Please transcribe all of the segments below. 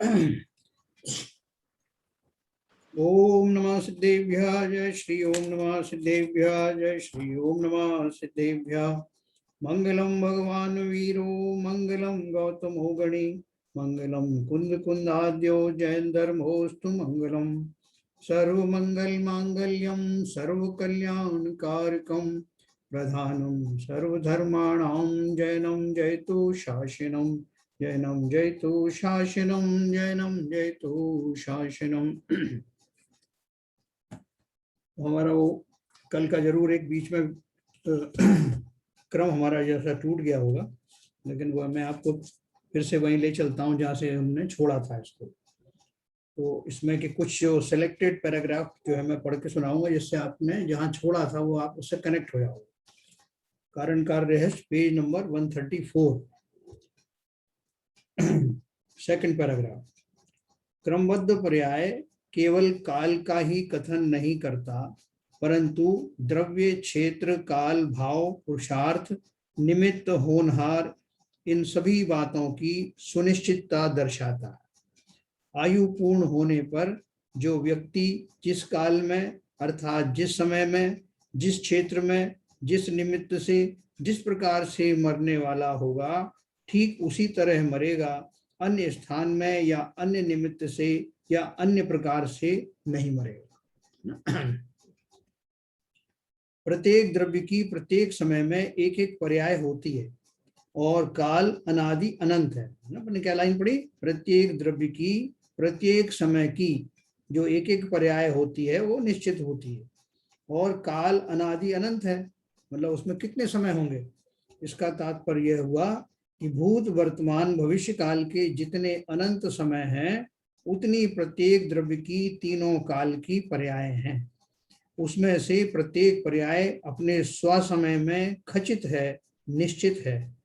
ओम नमः सिद्धेभ्यः जय श्री ओम नमः सिद्धेभ्यः जय श्री ओम नमः सिद्धेभ्यः। मंगलम भगवान वीरो मंगलम गौतमो गणी मंगलम कुंद कुंदाद्यो जयंधर्मोस्तु मंगलम। सर्वमंगल मांगल्यम सर्वकल्याणकारकम प्रधानम सर्वधर्माणां जयनं जयतु शासनम जैनम जयतु शासनम जैनम जयतु शासनम। हमारा वो कल का जरूर एक बीच में क्रम हमारा जैसा टूट गया होगा, लेकिन वो मैं आपको फिर से वहीं ले चलता हूँ जहाँ से हमने छोड़ा था इसको। तो इसमें के कुछ जो सिलेक्टेड पैराग्राफ जो है मैं पढ़ के सुनाऊंगा, जिससे आपने जहाँ छोड़ा था वो आप उससे कनेक्ट हो जाओगे। कारण कार्य रहस्य पेज नंबर 134, सेकंड पैराग्राफ। क्रमबद्ध पर्याय केवल काल का ही कथन नहीं करता, परंतु द्रव्य, क्षेत्र, काल, भाव, पुरुषार्थ, निमित्त, होनहार, इन सभी बातों की सुनिश्चितता दर्शाता है। आयु पूर्ण होने पर जो व्यक्ति जिस काल में अर्थात जिस समय में, जिस क्षेत्र में, जिस निमित्त से, जिस प्रकार से मरने वाला होगा, ठीक उसी तरह मरेगा, अन्य स्थान में या अन्य निमित्त से या अन्य प्रकार से नहीं मरेगा। प्रत्येक द्रव्य की प्रत्येक समय में एक एक पर्याय होती है और काल अनादि अनंत है ना। अपने क्या लाइन पढ़ी? प्रत्येक द्रव्य की प्रत्येक समय की जो एक एक पर्याय होती है वो निश्चित होती है, और काल अनादि अनंत है, मतलब उसमें कितने समय होंगे। इसका तात्पर्य यह हुआ कि भूत, वर्तमान, भविष्य काल के जितने अनंत समय हैं, उतनी प्रत्येक द्रव्य की तीनों काल की पर्याय हैं। उसमें से प्रत्येक पर्याय अपने स्वसमय में खचित है, निश्चित है।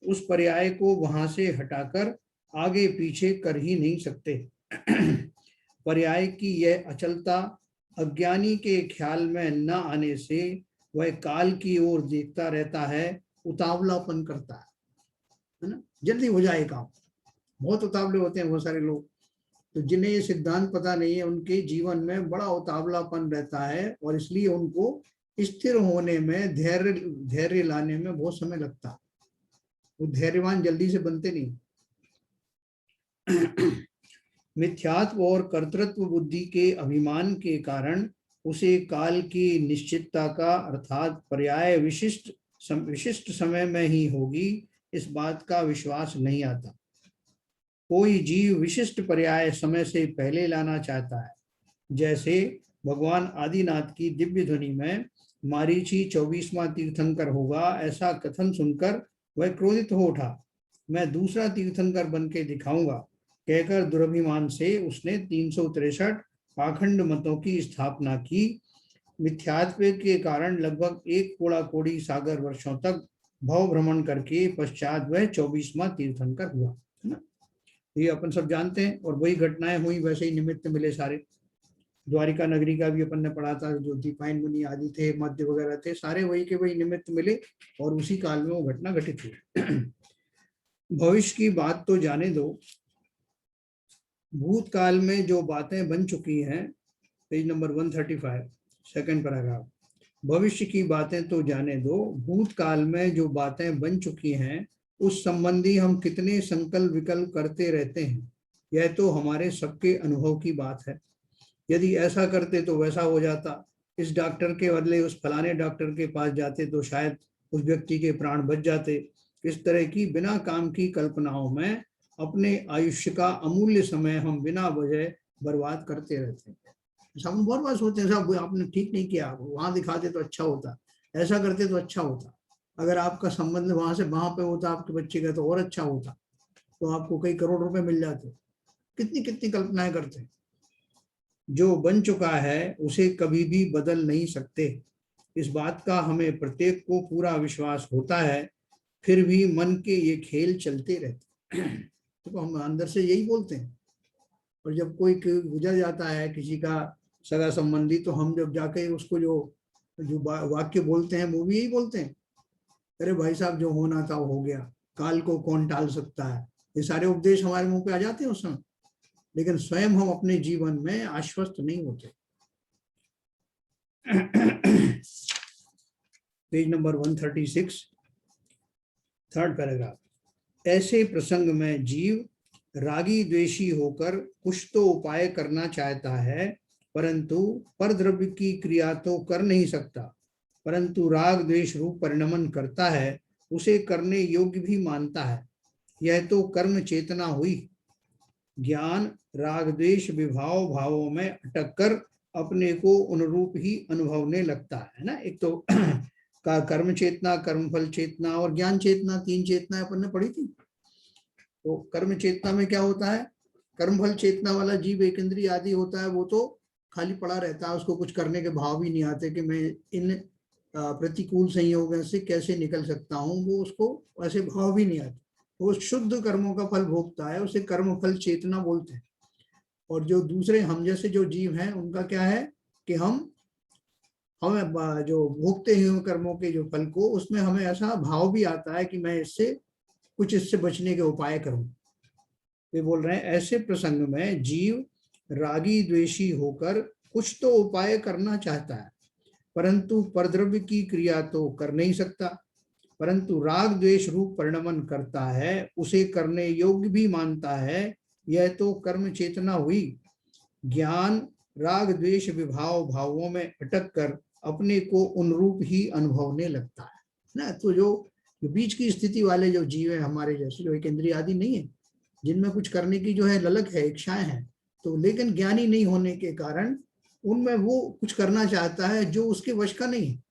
उस पर्याय को वहां से हटाकर आगे पीछे कर ही नहीं सकते। पर्याय की यह अचलता अज्ञानी के ख्याल में न आने से वह काल की ओर देखता रहता है, उतावलापन करता है ना, जल्दी हो जाए काम। बहुत उतावले होते हैं बहुत सारे लोग, तो जिन्हें ये सिद्धांत पता नहीं है उनके जीवन में बड़ा उतावलापन रहता है, और इसलिए उनको स्थिर होने में, धैर्य लाने में बहुत समय लगता है। वो धैर्यवान जल्दी से बनते नहीं। मिथ्यात्व और कर्तृत्व बुद्धि के अभिमान के कारण उसे काल की निश्चितता का अर्थात पर्याय विशिष्ट समय में ही होगी, इस बात का विश्वास नहीं आता। कोई जीव विशिष्ट पर्याय समय से पहले लाना चाहता है। जैसे भगवान आदिनाथ की दिव्य ध्वनि में मारीची 24वां तीर्थंकर होगा, ऐसा कथन सुनकर वह क्रोधित हो उठा। मैं दूसरा तीर्थंकर बन के दिखाऊंगा, कहकर दुरभिमान से उसने 363 पाखंड मतों की स्थापना की। मिथ्यात्व के कारण लगभग एक कोड़ा कोड़ी सागर वर्षों तक भव भ्रमण करके पश्चात वह 24वां तीर्थंकर हुआ। ये अपन सब जानते हैं, और वही घटनाएं हुई, वैसे ही निमित्त मिले सारे। द्वारिका नगरी का भी अपन ने पढ़ा था, जो दीपायन मुनि आदि थे, मध्य वगैरह थे, सारे वही के वही निमित्त मिले और उसी काल में वो घटना घटित हुई। भविष्य की बात तो जाने दो, भूतकाल में जो बातें बन चुकी हैं, पेज नंबर 135, सेकंड पैराग्राफ। भविष्य की बातें तो जाने दो, भूतकाल में जो बातें बन चुकी हैं उस संबंधी हम कितने संकल्प विकल्प करते रहते हैं, यह तो हमारे सबके अनुभव की बात है। यदि ऐसा करते तो वैसा हो जाता, इस डॉक्टर के बदले उस फलाने डॉक्टर के पास जाते तो शायद उस व्यक्ति के प्राण बच जाते। इस तरह की बिना काम की कल्पनाओं में अपने आयुष्य का अमूल्य समय हम बिना वजह बर्बाद करते रहते हैं। हम बहुत बार सोचते हैं साहब आपने ठीक नहीं किया, वहां दिखाते तो अच्छा होता, ऐसा करते तो अच्छा होता, अगर आपका संबंध वहां से वहां पे होता आपके बच्चे का तो और अच्छा होता, तो आपको कई करोड़ रुपए मिल जाते। कितनी कितनी कल्पनाएं करते हैं। जो बन चुका है उसे कभी भी बदल नहीं सकते, इस बात का हमें प्रत्येक को पूरा विश्वास होता है, फिर भी मन के ये खेल चलते रहते हैं। तो हम अंदर से यही बोलते हैं, और जब कोई गुजर जाता है किसी का सगा संबंधी, तो हम जब जाके उसको जो जो वाक्य बोलते हैं वो भी यही बोलते हैं, अरे भाई साहब जो होना था वो हो गया, काल को कौन टाल सकता है। ये सारे उपदेश हमारे मुंह पे आ जाते हैं उस समय। लेकिन स्वयं हम अपने जीवन में आश्वस्त नहीं होते। Page number 136, third paragraph. ऐसे प्रसंग में जीव रागी द्वेषी होकर कुछ तो उपाय करना चाहता है, परंतु परद्रव्य की क्रिया तो कर नहीं सकता, परंतु राग द्वेष रूप परिणमन करता है, उसे करने योग्य भी मानता है। यह तो कर्म चेतना हुई। ज्ञान राग द्वेष विभाव भावों में अटक कर अपने को अनुरूप ही अनुभवने लगता है ना। एक तो का कर्म चेतना, कर्मफल चेतना और ज्ञान चेतना, तीन चेतनाएं अपन ने पढ़ी थी। तो कर्म चेतना में क्या होता है, कर्मफल चेतना वाला जीव एक इंद्रिय आदि होता है, वो तो खाली पड़ा रहता है, उसको कुछ करने के भाव भी नहीं आते कि मैं इन प्रतिकूल संयोगों से कैसे निकल सकता हूँ, वो उसको ऐसे भाव भी नहीं आते। वो शुद्ध कर्मों का फल भोगता है, उसे कर्मफल चेतना बोलते हैं। और जो दूसरे हम जैसे जो जीव हैं, उनका क्या है कि हम जो भोगते हैं कर्मों के जो फल को, उसमें हमें ऐसा भाव भी आता है कि मैं इससे बचने के उपाय करूं। वे बोल रहे हैं ऐसे प्रसंग में जीव रागी द्वेषी होकर कुछ तो उपाय करना चाहता है, परंतु परद्रव्य की क्रिया तो कर नहीं सकता, परंतु राग द्वेष रूप परिणमन करता है, उसे करने योग्य भी मानता है। यह तो कर्म चेतना हुई। ज्ञान राग द्वेष विभाव भावों में अटक कर अपने को अनुरूप ही अनुभवने लगता है ना। तो जो बीच की स्थिति वाले जो जीव है हमारे जैसे, जो एक इंद्रिय आदि नहीं है, जिनमें कुछ करने की जो है ललक है, इच्छाएं हैं, तो लेकिन ज्ञानी नहीं होने के कारण उनमें वो कुछ करना चाहता है जो उसके वश का नहीं है।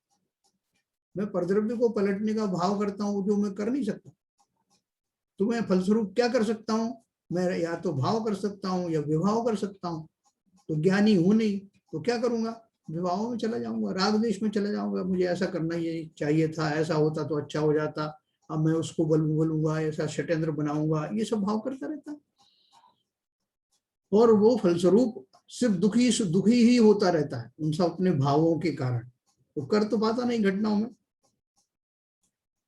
मैं परद्रव्य को पलटने का भाव करता हूँ जो मैं कर नहीं सकता, तो मैं फलस्वरूप क्या कर सकता हूँ, मैं या तो भाव कर सकता हूँ या विभाव कर सकता हूँ। तो ज्ञानी हूं नहीं तो क्या करूंगा, विवाहों में चला जाऊंगा, राग द्वेष में चला जाऊंगा, मुझे ऐसा करना ही चाहिए था, ऐसा होता तो अच्छा हो जाता, अब मैं उसको बोलूंगा, ऐसा षड्यंत्र बनाऊंगा, ये सब भाव करता रहता। और वो फलस्वरूप सिर्फ दुखी ही होता रहता है उन सब अपने भावों के कारण, तो कर तो पाता नहीं घटनाओं में।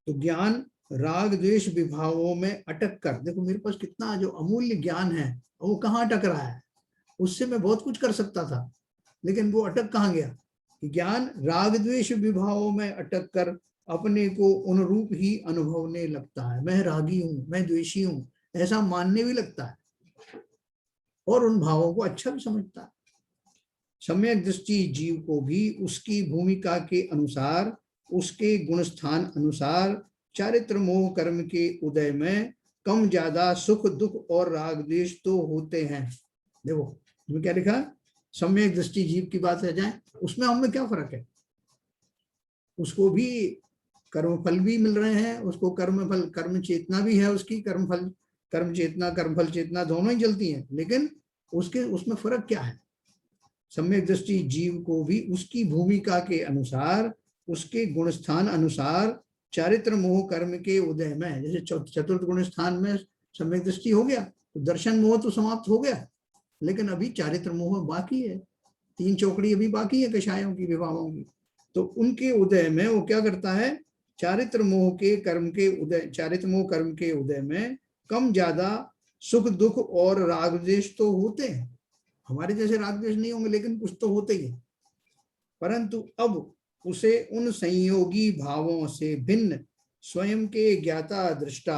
तो ज्ञान राग द्वेष विभावों में अटक कर, देखो मेरे पास कितना जो अमूल्य ज्ञान है, वो कहाँ अटक रहा है, उससे मैं बहुत कुछ कर सकता था, लेकिन वो अटक कहाँ गया। ज्ञान राग द्वेष विभावों में अटक कर अपने को अनुरूप ही अनुभवने लगता है। मैं रागी हूं, मैं द्वेषी हूं, ऐसा मानने भी लगता है और उन भावों को अच्छा भी समझता है। सम्यक दृष्टि जीव को भी उसकी भूमिका के अनुसार, उसके गुणस्थान अनुसार चारित्र मोह कर्म के उदय में कम ज्यादा सुख दुख और राग द्वेष तो होते हैं। देखो इसमें क्या लिखा, सम्यक दृष्टि जीव की बात रह जाए, उसमें हमें क्या फर्क है, उसको भी कर्मफल भी मिल रहे हैं, उसको कर्मफल कर्म चेतना भी है, उसकी कर्मफल कर्म चेतना कर्मफल चेतना दोनों ही चलती हैं, लेकिन उसमें फर्क क्या है। सम्यक दृष्टि जीव को भी उसकी भूमिका के अनुसार, उसके गुणस्थान अनुसार चारित्र मोह कर्म के उदय में, जैसे चतुर्थ गुण स्थान में सम्यक दृष्टि हो गया तो दर्शन मोह तो समाप्त हो गया, लेकिन अभी चारित्र मोह बाकी है, तीन चौकड़ी अभी बाकी है कषायों की विवाहों की। तो उनके उदय में वो क्या करता है, चारित्र मोह कर्म के उदय में कम ज्यादा सुख दुख और राग द्वेष तो होते हैं, हमारे जैसे राग द्वेष नहीं होंगे लेकिन कुछ तो होते ही है, परंतु अब उसे उन संयोगी भावों से भिन्न स्वयं के ज्ञाता दृष्टा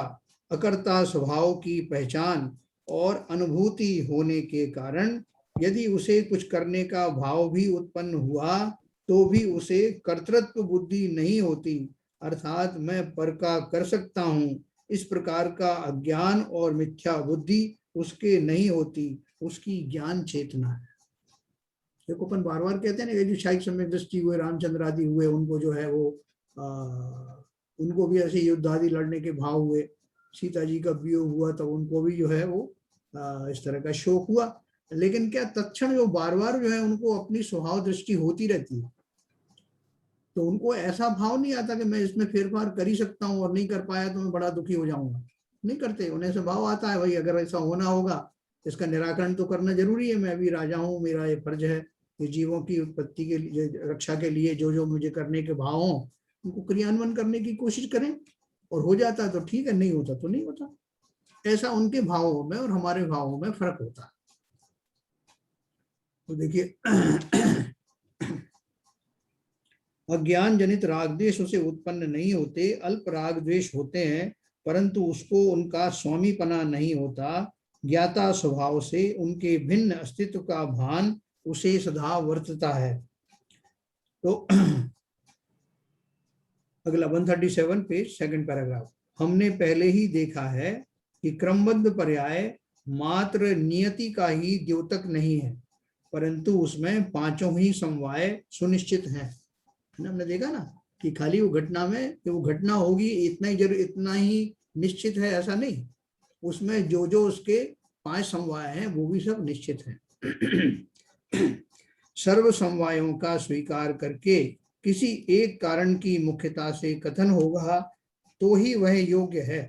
अकर्ता स्वभाव की पहचान और अनुभूति होने के कारण यदि उसे कुछ करने का भाव भी उत्पन्न हुआ तो भी उसे कर्तृत्व बुद्धि नहीं होती, अर्थात मैं पर का कर सकता हूँ, इस प्रकार का अज्ञान और मिथ्या बुद्धि उसके नहीं होती, उसकी ज्ञान चेतना है। देखो अपन बार बार कहते हैं ना, जो शाही सम्यक दृष्टि हुए, रामचंद्र आदि हुए, उनको जो है वो उनको भी ऐसे युद्ध आदि लड़ने के भाव हुए, सीता जी का वियोग हुआ तब उनको भी जो है वो इस तरह का शोक हुआ, लेकिन क्या तत्क्षण जो बार बार जो है उनको अपनी स्वभाव दृष्टि होती रहती है, तो उनको ऐसा भाव नहीं आता कि मैं इसमें फेरफार कर ही सकता हूँ और नहीं कर पाया तो मैं बड़ा दुखी हो जाऊंगा, नहीं करते। उन्हें ऐसा भाव आता है भाई अगर ऐसा होना होगा इसका निराकरण तो करना जरूरी है, मैं अभी राजा हूँ, मेरा ये फर्ज है, ये जीवों की उत्पत्ति के लिए रक्षा के लिए जो जो मुझे करने के भाव हों उनको क्रियान्वयन करने की कोशिश करें, और हो जाता तो ठीक है, नहीं होता तो नहीं होता। ऐसा उनके भावों में और हमारे भावों में फर्क होता है। तो देखिए अज्ञान जनित राग द्वेष उसे उत्पन्न नहीं होते, अल्प राग द्वेष होते हैं, परंतु उसको उनका स्वामीपना नहीं होता। ज्ञाता स्वभाव से उनके भिन्न अस्तित्व का भान उसे सदा वर्तता है। तो अगला 137 पेज, सेकंड पैराग्राफ। हमने पहले ही देखा है कि क्रमबद्ध पर्याय मात्र नियति का ही द्योतक नहीं है, परंतु उसमें पांचों ही समवाय सुनिश्चित हैं। हमने देखा ना कि खाली वो घटना में कि वो घटना होगी इतना ही जरूर, इतना ही निश्चित है ऐसा नहीं, उसमें जो जो उसके 5 समवाय हैं वो भी सब निश्चित हैं। सर्व समवायों का स्वीकार करके किसी एक कारण की मुख्यता से कथन होगा तो ही वह योग्य है,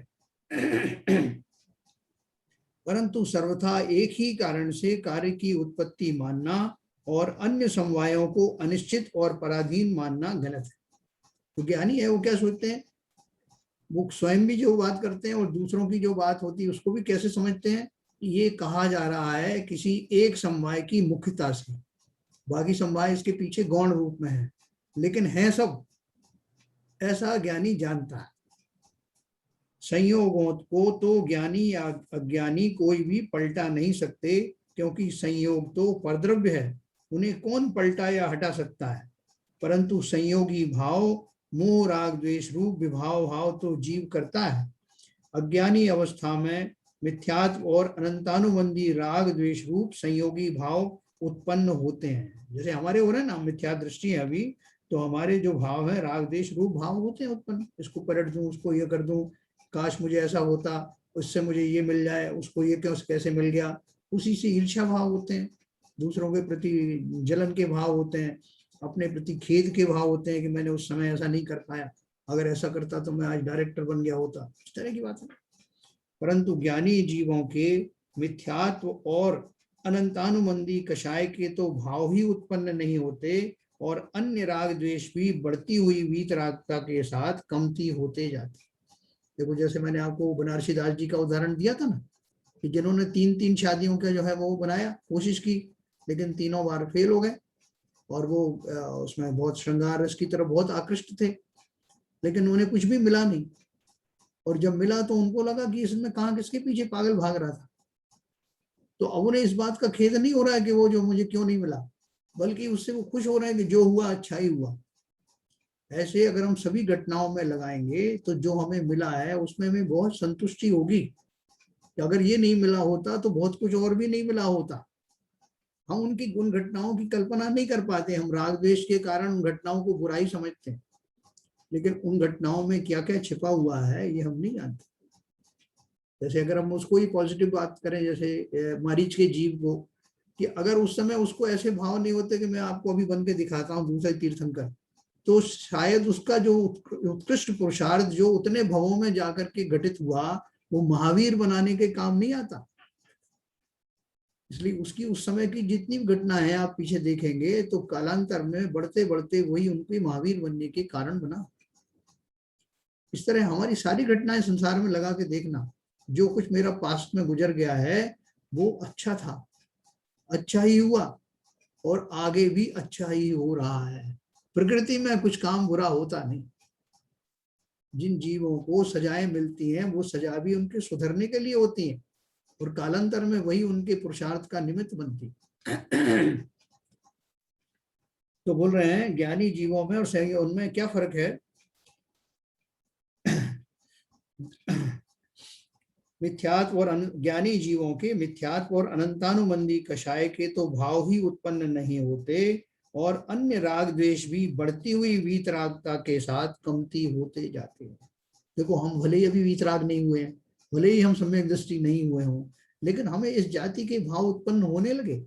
परंतु सर्वथा एक ही कारण से कार्य की उत्पत्ति मानना और अन्य समवायों को अनिश्चित और पराधीन मानना गलत है। तो ज्ञानी है वो क्या सोचते हैं, वो स्वयं भी जो बात करते हैं और दूसरों की जो बात होती है उसको भी कैसे समझते हैं, ये कहा जा रहा है किसी एक समवाय की मुख्यता से, बाकी समवाय इसके पीछे गौण रूप में है, लेकिन है सब, ऐसा ज्ञानी जानता है। संयोगों को तो ज्ञानी या अज्ञानी कोई भी पलटा नहीं सकते, क्योंकि संयोग तो परद्रव्य है, उन्हें कौन पलटा या हटा सकता है। परंतु संयोगी भाव मोह राग द्वेष रूप विभाव भाव तो जीव करता है। अज्ञानी अवस्था में मिथ्यात्व और अनंतानुबंधी राग द्वेष रूप संयोगी भाव उत्पन्न होते हैं। जैसे हमारे हो रहे हैं ना मिथ्या दृष्टि है अभी, तो हमारे जो भाव है राग द्वेष रूप भाव होते हैं उत्पन्न, इसको पलट दूं, उसको ये कर दूं, काश मुझे ऐसा होता, उससे मुझे ये मिल जाए, उसको ये क्यों कैसे मिल गया, उसी से ईर्ष्या भाव होते हैं, दूसरों के प्रति जलन के भाव होते हैं, अपने प्रति खेद के भाव होते हैं कि मैंने उस समय ऐसा नहीं कर पाया, अगर ऐसा करता तो मैं आज डायरेक्टर बन गया होता, इस तरह की बात है। परंतु ज्ञानी जीवों के मिथ्यात्व और अनंतानुबंधी कषाय के तो भाव ही उत्पन्न नहीं होते, और अन्य राग द्वेष भी बढ़ती हुई वीतरागता के साथ कमती होते जाते। देखो जैसे मैंने आपको बनारसी दास जी का उदाहरण दिया था ना, कि जिन्होंने 3-3 शादियों का जो है वो बनाया, कोशिश की, लेकिन तीनों बार फेल हो गए, और वो उसमें बहुत श्रृंगार रस की तरफ बहुत आकृष्ट थे, लेकिन उन्हें कुछ भी मिला नहीं, और जब मिला तो उनको लगा कि इसमें कहाँ किसके पीछे पागल भाग रहा था। तो अब उन्हें इस बात का खेद नहीं हो रहा है कि वो जो मुझे क्यों नहीं मिला, बल्कि उससे वो खुश हो रहे हैं कि जो हुआ अच्छा ही हुआ। ऐसे अगर हम सभी घटनाओं में लगाएंगे तो जो हमें मिला है उसमें हमें बहुत संतुष्टि होगी, कि अगर ये नहीं मिला होता तो बहुत कुछ और भी नहीं मिला होता। हम उनकी उन घटनाओं की कल्पना नहीं कर पाते, हम राग द्वेष के कारण उन घटनाओं को बुराई समझते हैं, लेकिन उन घटनाओं में क्या क्या छिपा हुआ है ये हम नहीं जानते। जैसे अगर हम उसको ही पॉजिटिव बात करें, जैसे मरीच के जीव को, कि अगर उस समय उसको ऐसे भाव नहीं होते कि मैं आपको अभी बन के दिखाता हूँ दूसरा तीर्थंकर, तो शायद उसका जो उत्कृष्ट पुरुषार्थ जो उतने भवों में जाकर के घटित हुआ वो महावीर बनाने के काम नहीं आता। इसलिए उसकी उस समय की जितनी घटना है आप पीछे देखेंगे तो कालांतर में बढ़ते बढ़ते वही उनके महावीर बनने के कारण बना। इस तरह हमारी सारी घटनाएं संसार में लगा के देखना, जो कुछ मेरा पास्ट में गुजर गया है वो अच्छा था, अच्छा ही हुआ, और आगे भी अच्छा ही हो रहा है। प्रकृति में कुछ काम बुरा होता नहीं। जिन जीवों को सजाएं मिलती हैं वो सजा भी उनके सुधरने के लिए होती हैं, और कालांतर में वही उनके पुरुषार्थ का निमित्त बनती। तो बोल रहे हैं ज्ञानी जीवों में और उनमें क्या फर्क है। मिथ्यात्व और ज्ञानी जीवों के मिथ्यात्व और अनंतानुबंधी कषाय के तो भाव ही उत्पन्न नहीं होते, और अन्य राग द्वेष भी बढ़ती हुई वीतरागता के साथ कमती होते जाते हैं। देखो हम भले ही अभी वीतराग नहीं हुए हैं, भले ही हम सम्यक दृष्टि नहीं हुए हों, लेकिन हमें इस जाति के भाव उत्पन्न होने लगे,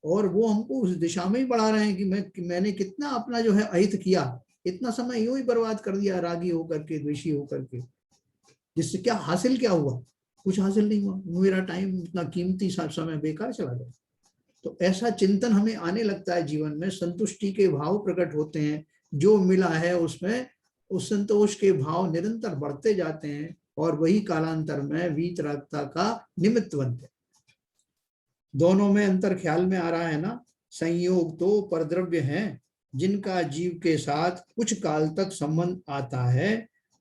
और वो हमको उस दिशा में ही बढ़ा रहे हैं कि मैंने कितना अपना जो है अहित किया, इतना समय यूं ही बर्बाद कर दिया रागी होकर के, द्वेषी होकर के, जिससे क्या हासिल क्या हुआ, कुछ हासिल नहीं हुआ, मेरा टाइम इतना कीमती समय बेकार चला गया। तो ऐसा चिंतन हमें आने लगता है जीवन में, संतुष्टि के भाव प्रकट होते हैं, जो मिला है उसमें उस संतोष के भाव निरंतर बढ़ते जाते हैं, और वही कालांतर में वीतरागता का निमित्त बनते हैं। दोनों में अंतर ख्याल में आ रहा है ना। संयोग तो परद्रव्य हैं जिनका जीव के साथ कुछ काल तक संबंध आता है,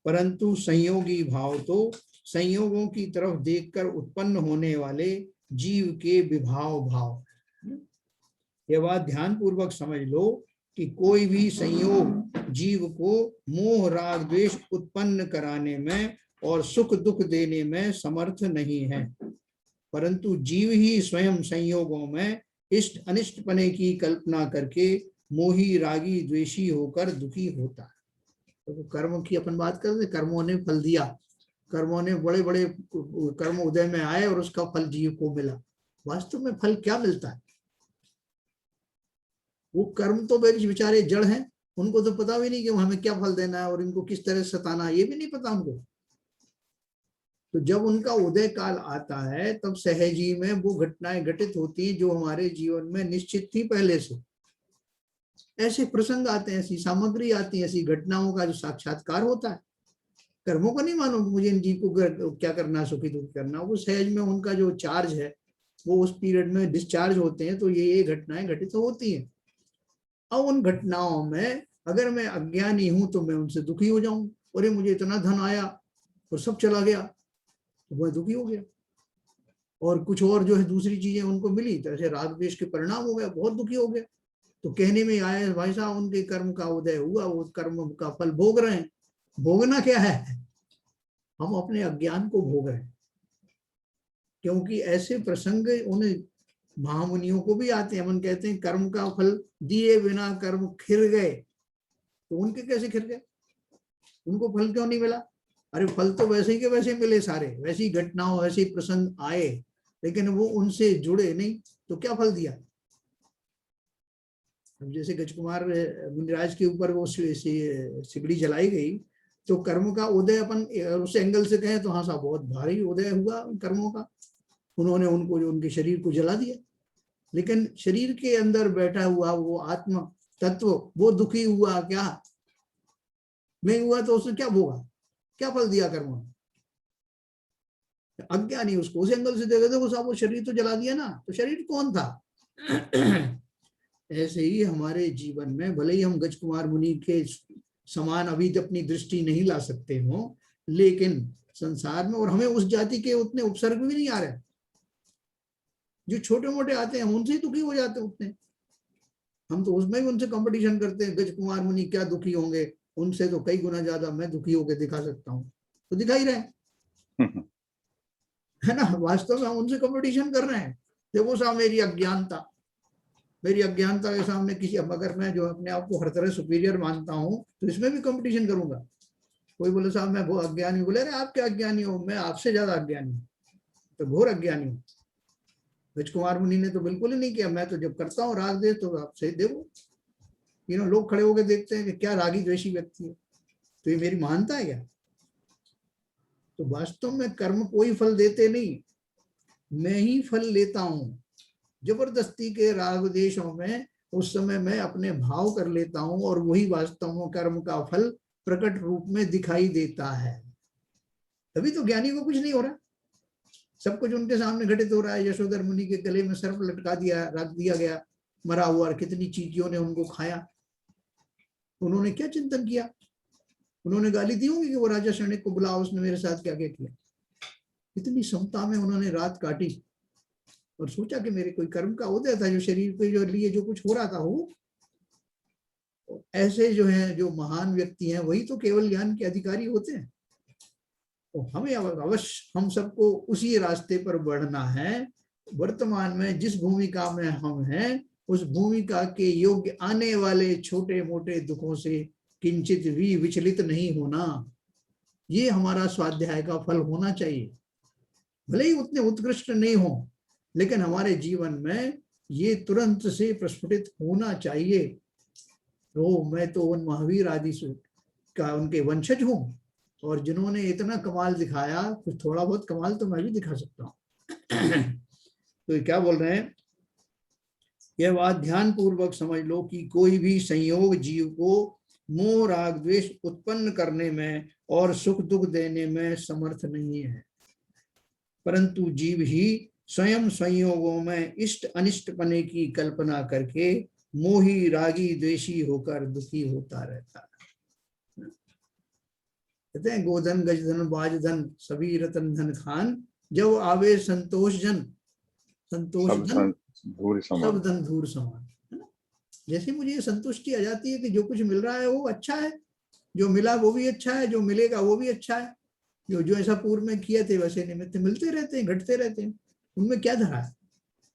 परंतु संयोगी भाव तो संयोगों की तरफ देखकर उत्पन्न होने वाले जीव के विभाव भाव। यह बात ध्यान पूर्वक समझ लो कि कोई भी संयोग जीव को मोह राग द्वेष उत्पन्न कराने में और सुख दुख देने में समर्थ नहीं है, परंतु जीव ही स्वयं संयोगों में इष्ट अनिष्ट पने की कल्पना करके मोही रागी द्वेषी होकर दुखी होता है। तो कर्म की अपन बात करते, कर्मों ने फल दिया, कर्मों ने बड़े बड़े कर्म उदय में आए और उसका फल जीव को मिला। वास्तव में फल क्या मिलता है? वो कर्म तो बेचारे जड़ हैं, उनको तो पता भी नहीं कि हमें क्या फल देना है और इनको किस तरह सताना है, ये भी नहीं पता उनको। तो जब उनका उदय काल आता है तब सहजी में वो घटनाएं घटित होती हैं जो हमारे जीवन में निश्चित थी पहले से। ऐसे प्रसंग आते हैं, ऐसी सामग्री आती है, ऐसी घटनाओं का जो साक्षात्कार होता है। कर्मों को नहीं मानो मुझे इन जीव को क्या करना, सुखी दुखी करना, वो सहज में उनका जो चार्ज है वो उस पीरियड में डिस्चार्ज होते हैं, तो ये घटनाएं घटित होती हैं। अब उन घटनाओं में अगर मैं अज्ञानी हूं तो मैं उनसे दुखी हो जाऊं, अरे मुझे इतना धन आया और सब चला गया, तो वह दुखी हो गया। और कुछ और जो है दूसरी चीजें उनको मिली, तो ऐसे राग द्वेष के परिणाम हो गया, बहुत दुखी हो गया। तो कहने में आए भाई साहब उनके कर्म का उदय हुआ, वो कर्म का फल भोग रहे हैं। भोगना क्या है? हम अपने अज्ञान को भोग रहे हैं, क्योंकि ऐसे प्रसंग उन्हें महामुनियों को भी आते हैं। हम कहते हैं कर्म का फल दिए बिना कर्म खिर गए, तो उनके कैसे खिर गए? उनको फल क्यों नहीं मिला? अरे फल तो वैसे ही के वैसे मिले सारे, वैसी घटनाओं वैसे प्रसंग आए, लेकिन वो उनसे जुड़े नहीं, तो क्या फल दिया? अब जैसे गजकुमार मुनिराज के ऊपर वो सिगड़ी जलाई गई, तो कर्म का उदय अपन उस एंगल से कहें तो हाँ साहब बहुत भारी उदय हुआ कर्मों का, उन्होंने उनको जो उनके शरीर को जला दिया। लेकिन शरीर के अंदर बैठा हुआ वो आत्मा तत्व वो दुखी हुआ क्या? नहीं हुआ, तो उसने क्या भोगा, क्या फल दिया कर्मों ने? अज्ञानी उसको उस एंगल से देखा, देखो साहब वो शरीर तो जला दिया ना, तो शरीर कौन था? ऐसे ही हमारे जीवन में भले ही हम गजकुमार मुनि के समान अभी अपनी दृष्टि नहीं ला सकते हो, लेकिन संसार में और हमें उस जाति के उतने उपसर्ग भी नहीं आ रहे। जो छोटे मोटे आते हैं उनसे ही दुखी हो जाते हैं उतने, हम तो उसमें भी उनसे कंपटीशन करते हैं। गजकुमार मुनि क्या दुखी होंगे, उनसे तो कई गुना ज्यादा मैं दुखी होकर दिखा सकता हूँ, तो दिखा ही रहे है ना। वास्तव में हम उनसे कंपटीशन कर रहे हैं। देखो साहब मेरी अज्ञानता के सामने किसी, अगर मैं जो अपने आप को हर तरह सुपीरियर मानता हूँ तो इसमें भी कंपटीशन करूंगा। कोई बोले साहब मैं वो अज्ञानी, बोले अरे आप क्या अज्ञानी हो, मैं आपसे ज्यादा अज्ञानी हूँ, तो घोर अज्ञानी हूँ। राजकुमार मुनि ने तो बिल्कुल ही नहीं किया, मैं तो जब करता हूँ राग दे तो आपसे देखो, लोग खड़े होकर देखते हैं कि क्या रागी द्वेषी व्यक्ति है, तो ये मेरी महानता है क्या? तो वास्तव में कर्म कोई फल देते नहीं, मैं ही फल लेता हूं। जबरदस्ती के राग देशों में उस समय मैं अपने भाव कर लेता हूं और वही वास्तव में कर्म का फल प्रकट रूप में दिखाई देता है। तभी तो ज्ञानी को कुछ नहीं हो रहा, सब कुछ उनके सामने घटित हो रहा है। यशोधर मुनि के गले में सर्प लटका दिया, रख दिया गया मरा हुआ, और कितनी चींटियों ने उनको खाया। उन्होंने क्या चिंतन किया? उन्होंने गाली दी होगी कि वो राजा शनिक को बुलाओ, उसने मेरे साथ क्या क्या किया। इतनी समता में उन्होंने रात काटी और सोचा कि मेरे कोई कर्म का उदय था, जो शरीर पे जो लिए जो कुछ हो रहा था वो। ऐसे जो है जो महान व्यक्ति हैं वही तो केवल ज्ञान के अधिकारी होते हैं। तो हमें अवश्य हम सबको उसी रास्ते पर बढ़ना है। वर्तमान में जिस भूमिका में हम हैं उस भूमिका के योग्य आने वाले छोटे मोटे दुखों से किंचित भी विचलित नहीं होना, ये हमारा स्वाध्याय का फल होना चाहिए। भले ही उतने उत्कृष्ट नहीं हो, लेकिन हमारे जीवन में ये तुरंत से प्रस्फुटित होना चाहिए। तो मैं तो उन महावीर आदि का उनके वंशज हूं, और जिन्होंने इतना कमाल दिखाया, कुछ थोड़ा बहुत कमाल तो मैं भी दिखा सकता हूं। तो क्या बोल रहे हैं, यह बात ध्यान पूर्वक समझ लो कि कोई भी संयोग जीव को मोह राग द्वेष उत्पन्न करने में और सुख दुख देने में समर्थ नहीं है, परंतु जीव ही स्वयं संयोगों में इष्ट अनिष्ट पने की कल्पना करके मोही रागी द्वेषी होकर दुखी होता रहता है। कहते हैं गोधन गजधन बाजधन सभी रतन धन खान, जब आवे संतोष जन संतोष धन सब धन धूर समान, है ना। जैसे मुझे ये संतुष्टि आ जाती है कि जो कुछ मिल रहा है वो अच्छा है, जो मिला वो भी अच्छा है, जो मिलेगा वो भी अच्छा है, जो जो ऐसा पूर्व में किए थे वैसे निमित्त मिलते रहते हैं, घटते रहते हैं, उनमें क्या धरा है,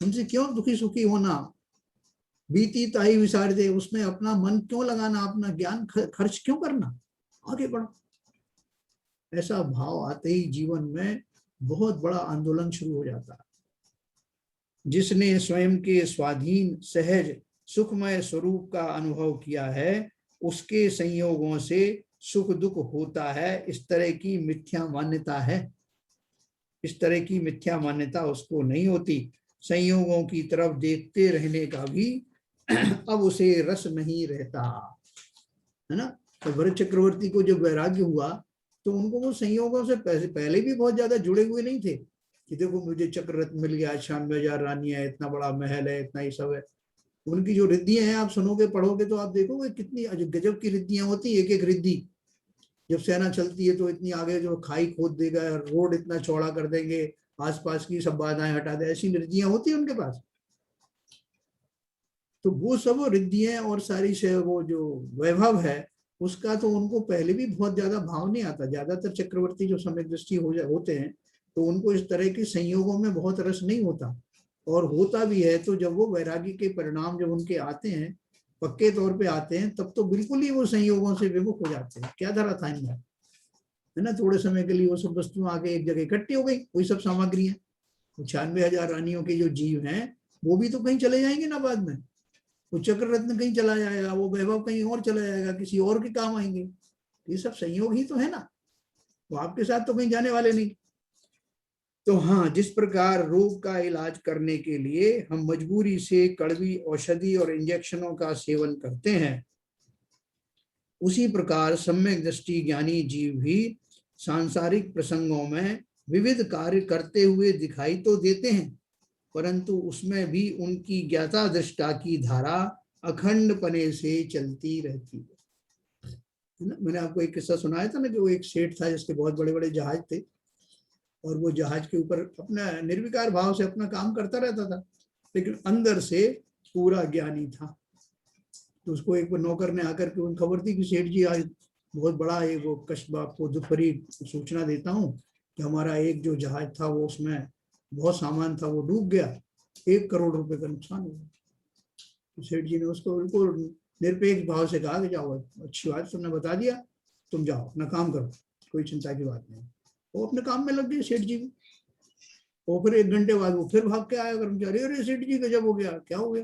उनसे क्यों दुखी सुखी होना, बीती ताई विसार दे, उसमें अपना मन क्यों लगाना, अपना ज्ञान खर्च क्यों करना, आगे बढ़ो। ऐसा भाव आते ही जीवन में बहुत बड़ा आंदोलन शुरू हो जाता है। जिसने स्वयं के स्वाधीन सहज सुखमय स्वरूप का अनुभव किया है, उसके संयोगों से सुख दुख होता है, इस तरह की मिथ्या मान्यता है। इस तरह की मिथ्या मान्यता उसको नहीं होती। संयोगों की तरफ देखते रहने का भी अब उसे रस नहीं रहता, है ना। तो भरत चक्रवर्ती को जब वैराग्य हुआ तो उनको वो संयोगों से पहले भी बहुत ज्यादा जुड़े हुए नहीं थे कि देखो मुझे चक्र रत्न मिल गया, 96,000 रानियां है, इतना बड़ा महल है, इतना ही सब है। उनकी जो रिद्धियां हैं आप सुनोगे पढ़ोगे तो आप देखोगे कितनी गजब की रिद्धियां होती है। एक एक रिद्धि जब सेना चलती है तो इतनी आगे जो खाई खोद देगा, रोड इतना चौड़ा कर देंगे, आसपास की सब बाधाएं हटा दे, ऐसी रिद्धियां होती है उनके पास। तो वो सब रिद्धियां और सारी से वो जो वैभव है उसका तो उनको पहले भी बहुत ज्यादा भाव नहीं आता। ज्यादातर चक्रवर्ती जो सम्यक दृष्टि होते हैं तो उनको इस तरह के संयोगों में बहुत रस नहीं होता, और होता भी है तो जब वो वैरागी के परिणाम जब उनके आते हैं, पक्के तौर पे आते हैं, तब तो बिल्कुल ही वो संयोगों से विमुख हो जाते हैं। क्या धरा था इनमें, है ना। थोड़े समय के लिए वो सब वस्तुएं आके एक जगह इकट्ठी हो गई, वही सब सामग्री है। 96,000 रानियों के जो जीव हैं वो भी तो कहीं चले जाएंगे ना बाद में, वो चक्र रत्न कहीं चला जाएगा, वो वैभव कहीं और चला जाएगा, किसी और के काम आएंगे। ये सब संयोग ही तो है ना, वो आपके साथ तो कहीं जाने वाले नहीं। तो हाँ, जिस प्रकार रोग का इलाज करने के लिए हम मजबूरी से कड़वी औषधि और इंजेक्शनों का सेवन करते हैं, उसी प्रकार सम्यक दृष्टि ज्ञानी जीव भी सांसारिक प्रसंगों में विविध कार्य करते हुए दिखाई तो देते हैं, परंतु उसमें भी उनकी ज्ञाता दृष्टा की धारा अखंड पने से चलती रहती है ना। मैंने आपको एक किस्सा सुनाया था ना कि वो एक सेठ था जिसके बहुत बड़े बड़े जहाज थे, और वो जहाज के ऊपर अपना निर्विकार भाव से अपना काम करता रहता था, लेकिन अंदर से पूरा ज्ञानी था। तो उसको एक नौकर ने आकर के उन खबर दी कि सेठ जी आज बहुत बड़ा ये वो कस्बा, आपको दुखभरी सूचना देता हूँ कि हमारा एक जो जहाज था वो उसमें बहुत सामान था, वो डूब गया, 1 करोड़ रुपए का नुकसान हो गया। तो सेठ जी ने उसको बिल्कुल निरपेक्ष भाव से कहा कि जाओ, अच्छी बात तुमने बता दिया, तुम जाओ अपना काम करो, कोई चिंता की बात नहीं। वो अपने काम में लग गए सेठ जी भी। और फिर 1 घंटे बाद वो फिर भाग के आया कर्मचारी, अरे सेठ जी गजब हो गया, क्या हो गया।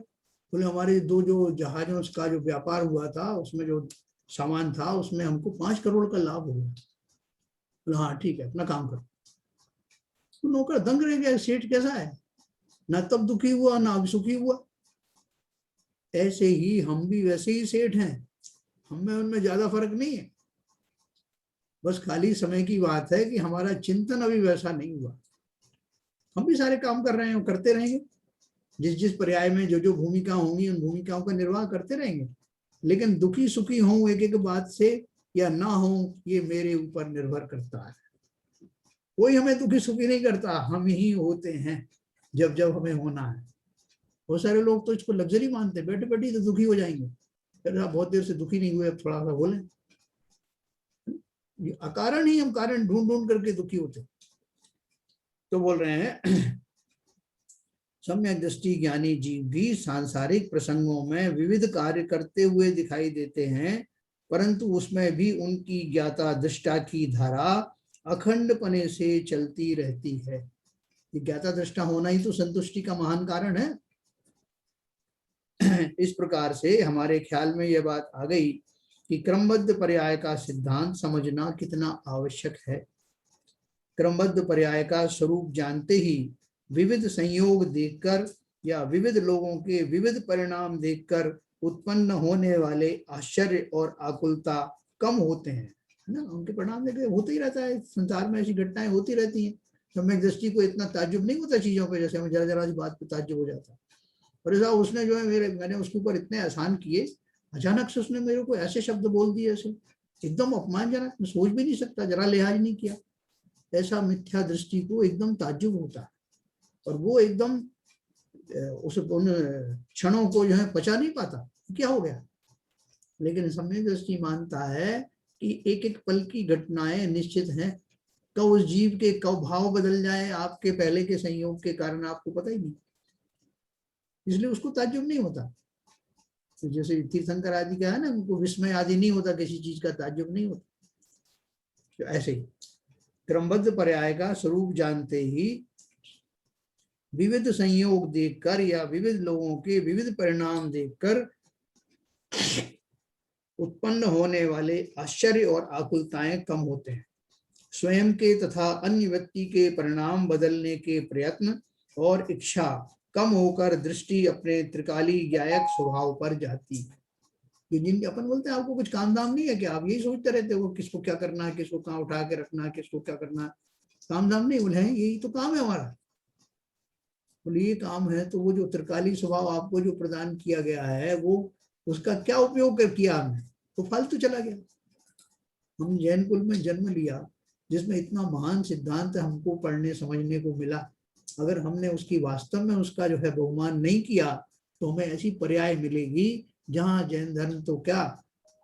बोले हमारे 2 जो जहाजों का जो व्यापार हुआ था उसमें जो सामान था उसमें हमको 5 करोड़ का लाभ हो गया। बोले हाँ ठीक है, अपना काम करो। तो नौकर दंग रह गया, सेठ कैसा है, ना तब दुखी हुआ ना अब सुखी हुआ। ऐसे ही हम भी वैसे ही सेठ हैं, हमें उनमें ज्यादा फर्क नहीं है, बस खाली समय की बात है कि हमारा चिंतन अभी वैसा नहीं हुआ। हम भी सारे काम कर रहे हैं, करते रहेंगे, जिस जिस पर्याय में जो जो भूमिका होंगी उन भूमिकाओं का निर्वाह करते रहेंगे, लेकिन दुखी सुखी हों एक एक बात से या ना हो ये मेरे ऊपर निर्भर करता है। कोई हमें दुखी सुखी नहीं करता, हम ही होते हैं जब जब हमें होना है। बहुत सारे लोग तो इसको लग्जरी मानते हैं, बैठे बैठे तो दुखी हो जाएंगे, फिर आप बहुत देर से दुखी नहीं हुए, अब थोड़ा सा बोले। अकारण ही हम कारण ढूंढ ढूंढ करके दुखी होते। तो बोल रहे हैं सम्यक दृष्टि ज्ञानी जीव भी सांसारिक प्रसंगों में विविध कार्य करते हुए दिखाई देते हैं, परंतु उसमें भी उनकी ज्ञाता दृष्टा की धारा अखंड पने से चलती रहती है। ये ज्ञाता दृष्टा होना ही तो संतुष्टि का महान कारण है। इस प्रकार से हमारे ख्याल में यह बात आ गई कि क्रमबद्ध पर्याय का सिद्धांत समझना कितना आवश्यक है। क्रमबद्ध पर्याय का स्वरूप जानते ही विविध संयोग देखकर या विविध लोगों के विविध परिणाम देखकर उत्पन्न होने वाले आश्चर्य और आकुलता कम होते हैं, है ना। उनके परिणाम देखे होते ही रहता है, संसार में ऐसी घटनाएं होती रहती हैं, सम्यक दृष्टि को इतना ताज्जुब नहीं होता चीजों पे, जैसे हमें जरा जरा सी बात पे ताज्जुब हो जाता। और ऐसा उसने जो है मैंने उसके ऊपर इतने आसान किए, अचानक से उसने मेरे को ऐसे शब्द बोल दिए, ऐसे एकदम अपमानजनक, मैं सोच भी नहीं सकता, जरा लिहाज नहीं किया। ऐसा मिथ्या दृष्टि को एकदम ताज्जुब होता है, और वो एकदम उस उन क्षणों को जो है पचा नहीं पाता, क्या हो गया। लेकिन सम्यक दृष्टि मानता है कि एक एक पल की घटनाएं निश्चित हैं, कब उस जीव के कब भाव बदल जाए आपके पहले के संयोग के कारण आपको पता ही नहीं, इसलिए उसको ताज्जुब नहीं होता। तो जैसे तीर्थंकर आदि का है ना, उनको विस्मय आदि नहीं होता, किसी चीज का ताज्जुब नहीं होता। तो ऐसे ही क्रमबद्ध पर्याय का स्वरूप जानते ही विविध संयोग देखकर या विविध लोगों के विविध परिणाम देखकर उत्पन्न होने वाले आश्चर्य और आकुलताएं कम होते हैं। स्वयं के तथा अन्य व्यक्ति के परिणाम बदलने के प्रयत्न और इच्छा कम होकर दृष्टि अपने त्रिकाली ज्ञायक स्वभाव पर जाती है। ये जिनके अपन बोलते हैं आपको कुछ काम दाम नहीं है, कि आप यही सोचते रहते हो किसको क्या करना है, किसको कहाँ उठा के रखना है, किसको क्या करना है, काम दाम नहीं। बोले यही तो काम है हमारा। बोले ये काम है, तो वो जो त्रिकाली स्वभाव आपको जो प्रदान किया गया है, वो उसका क्या उपयोग कर किया हमने, तो फालतू चला गया। हम जैन कुल में जन्म लिया, जिसमें इतना महान सिद्धांत हमको पढ़ने समझने को मिला, अगर हमने उसकी वास्तव में उसका जो है बहुमान नहीं किया, तो हमें ऐसी पर्याय मिलेगी जहां जैन धर्म तो क्या,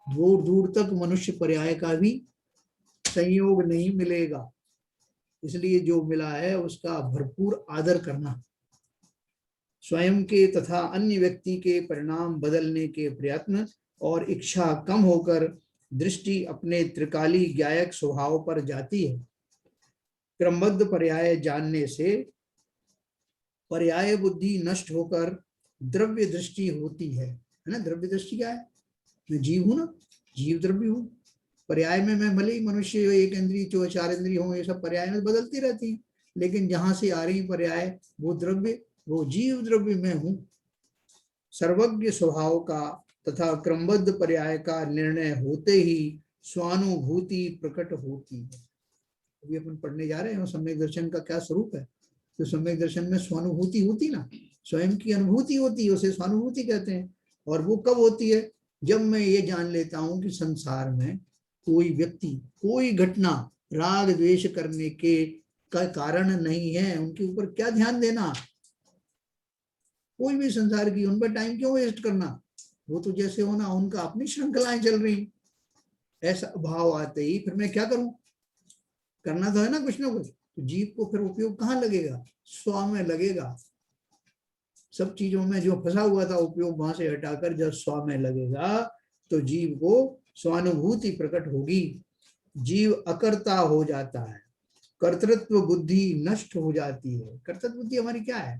दूर दूर तक मनुष्य पर्याय का भी संयोग नहीं मिलेगा। इसलिए जो मिला है उसका भरपूर आदर करना। स्वयं के तथा अन्य व्यक्ति के परिणाम बदलने के प्रयत्न और इच्छा कम होकर दृष्टि अपने त्रिकाली ज्ञायक स्वभाव पर जाती है। क्रमबद्ध पर्याय जानने से पर्याय बुद्धि नष्ट होकर द्रव्य दृष्टि होती है ना। द्रव्य दृष्टि क्या है, मैं जीव हूं ना, जीव द्रव्य हूं। पर्याय में मैं भले ही मनुष्य एक इंद्रिय जो चार इंद्रिय हो, ये सब पर्याय में बदलती रहती है, लेकिन जहां से आ रही पर्याय वो द्रव्य, वो जीव द्रव्य में हूं। सर्वज्ञ स्वभाव का तथा क्रमबद्ध पर्याय का निर्णय होते ही स्वानुभूति प्रकट होती है। अभी अपन पढ़ने जा रहे हैं सम्यक दर्शन का क्या स्वरूप है। तो सम्यक दर्शन में स्वानुभूति होती ना, स्वयं की अनुभूति होती है, उसे स्वानुभूति कहते हैं। और वो कब होती है, जब मैं ये जान लेता हूं कि संसार में कोई व्यक्ति कोई घटना राग द्वेष करने के का कारण नहीं है, उनके ऊपर क्या ध्यान देना, कोई भी संसार की उन पर टाइम क्यों वेस्ट करना, वो तो जैसे होना उनका अपनी श्रृंखलाएं चल रही। ऐसा भाव आते ही फिर मैं क्या करूं, करना तो है ना कुछ ना कुछ। तो जीव को फिर उपयोग कहाँ लगेगा, स्व में लगेगा। सब चीजों में जो फंसा हुआ था उपयोग वहां से हटाकर जब स्व में लगेगा तो जीव को स्वानुभूति प्रकट होगी। जीव अकर्ता हो जाता है, कर्तृत्व बुद्धि नष्ट हो जाती है। कर्तृत्व बुद्धि हमारी क्या है,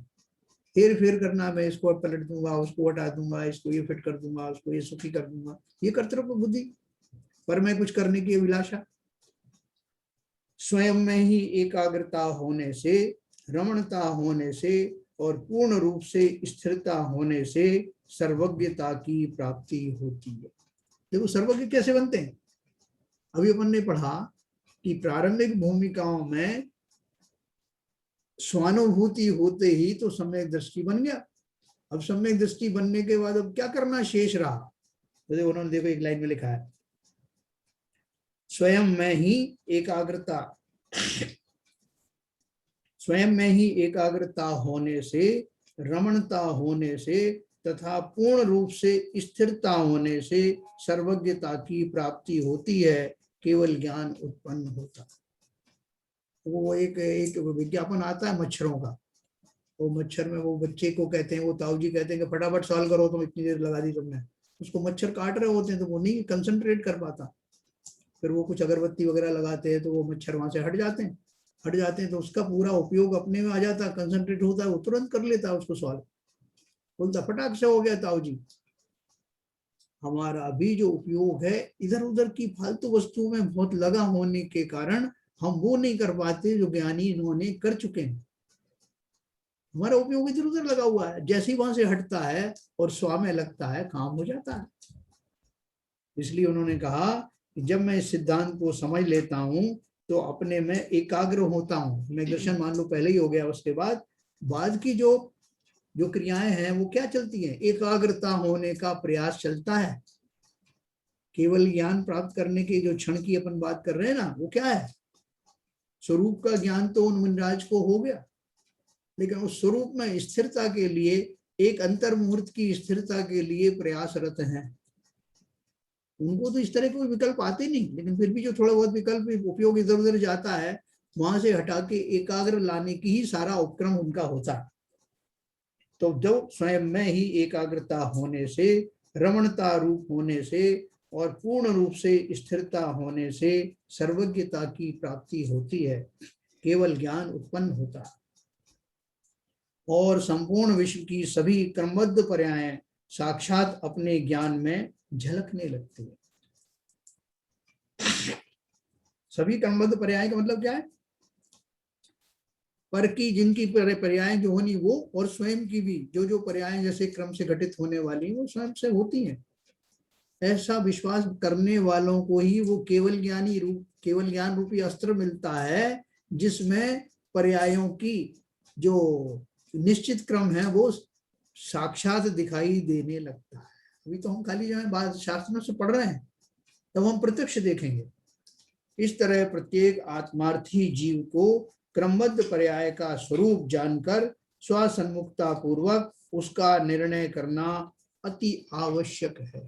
हेर फेर करना, मैं इसको पलट दूंगा, उसको हटा दूंगा, इसको ये फिट कर दूंगा, उसको ये सुखी कर दूंगा, ये कर्तृत्व बुद्धि, पर मैं कुछ करने की अभिलाषा। स्वयं में ही एकाग्रता होने से, रमणता होने से और पूर्ण रूप से स्थिरता होने से सर्वज्ञता की प्राप्ति होती है। देखो सर्वज्ञ कैसे बनते हैं, अभी अपन ने पढ़ा कि प्रारंभिक भूमिकाओं में स्वानुभूति होते ही तो सम्यक दृष्टि बन गया। अब सम्यक दृष्टि बनने के बाद अब क्या करना शेष रहा, तो उन्होंने देखो एक लाइन में लिखा है, स्वयं में ही एकाग्रता, स्वयं में ही एकाग्रता होने से, रमणता होने से तथा पूर्ण रूप से स्थिरता होने से सर्वज्ञता की प्राप्ति होती है, केवल ज्ञान उत्पन्न होता है। वो एक विज्ञापन आता है मच्छरों का, वो मच्छर में वो बच्चे को कहते हैं, वो ताऊ जी कहते हैं कि फटाफट सॉल्व करो, तुम इतनी देर लगा दी तुमने, उसको मच्छर काट रहे होते हैं तो वो नहीं कंसंट्रेट कर पाता। फिर वो कुछ अगरबत्ती वगैरह लगाते हैं तो वो मच्छर वहां से हट जाते हैं, तो उसका पूरा उपयोग अपने में आ जाता है, कंसंट्रेट होता है, वो तुरंत कर लेता है उसको सॉल्व, बोलता फटाक से हो गया ताऊ जी। हमारा अभी जो उपयोग है इधर उधर की फालतू वस्तुओं में बहुत लगा होने के कारण हम वो नहीं कर पाते जो ज्ञानी इन्होंने कर चुके हैं। हमारा उपयोग इधर उधर लगा हुआ है, जैसे ही वहां से हटता है और स्व में लगता है, काम हो जाता है। इसलिए उन्होंने कहा कि जब मैं इस सिद्धांत को समझ लेता हूं तो अपने में एकाग्र होता हूँ। मैं दर्शन मान लो पहले ही हो गया, उसके बाद की जो जो क्रियाएं हैं वो क्या चलती हैं, एकाग्रता होने का प्रयास चलता है। केवल ज्ञान प्राप्त करने के जो क्षण की अपन बात कर रहे हैं ना, वो क्या है, स्वरूप का ज्ञान तो उन मुनिराज को हो गया, लेकिन उस स्वरूप में स्थिरता के लिए, एक अंतर मुहूर्त की स्थिरता के लिए प्रयासरत हैं। उनको तो इस तरह कोई विकल्प आते नहीं, लेकिन फिर भी जो थोड़ा बहुत विकल्प उपयोग इधर उधर जाता है, वहां से हटा के एकाग्र लाने की ही सारा उपक्रम उनका होता है। तो जो स्वयं में ही एकाग्रता होने से, रमणता रूप होने से और पूर्ण रूप से स्थिरता होने से सर्वज्ञता की प्राप्ति होती है, केवल ज्ञान उत्पन्न होता है और संपूर्ण विश्व की सभी क्रमबद्ध पर्याय साक्षात अपने ज्ञान में झलकने लगती है। सभी क्रमबद्ध पर्याय का मतलब क्या है, पर की जिनकी पर्याय जो होनी वो, और स्वयं की भी जो जो पर्याय जैसे क्रम से घटित होने वाली वो स्वयं से होती हैं। ऐसा विश्वास करने वालों को ही वो केवल ज्ञान रूपी अस्त्र मिलता है, जिसमें पर्यायों की जो निश्चित क्रम है वो साक्षात दिखाई देने लगता है। अभी तो हम खाली जो है बात शास्त्रों से पढ़ रहे हैं, तब हम प्रत्यक्ष देखेंगे। इस तरह प्रत्येक आत्मार्थी जीव को क्रमबद्ध पर्याय का स्वरूप जानकर स्वसन्मुखता पूर्वक उसका निर्णय करना अति आवश्यक है।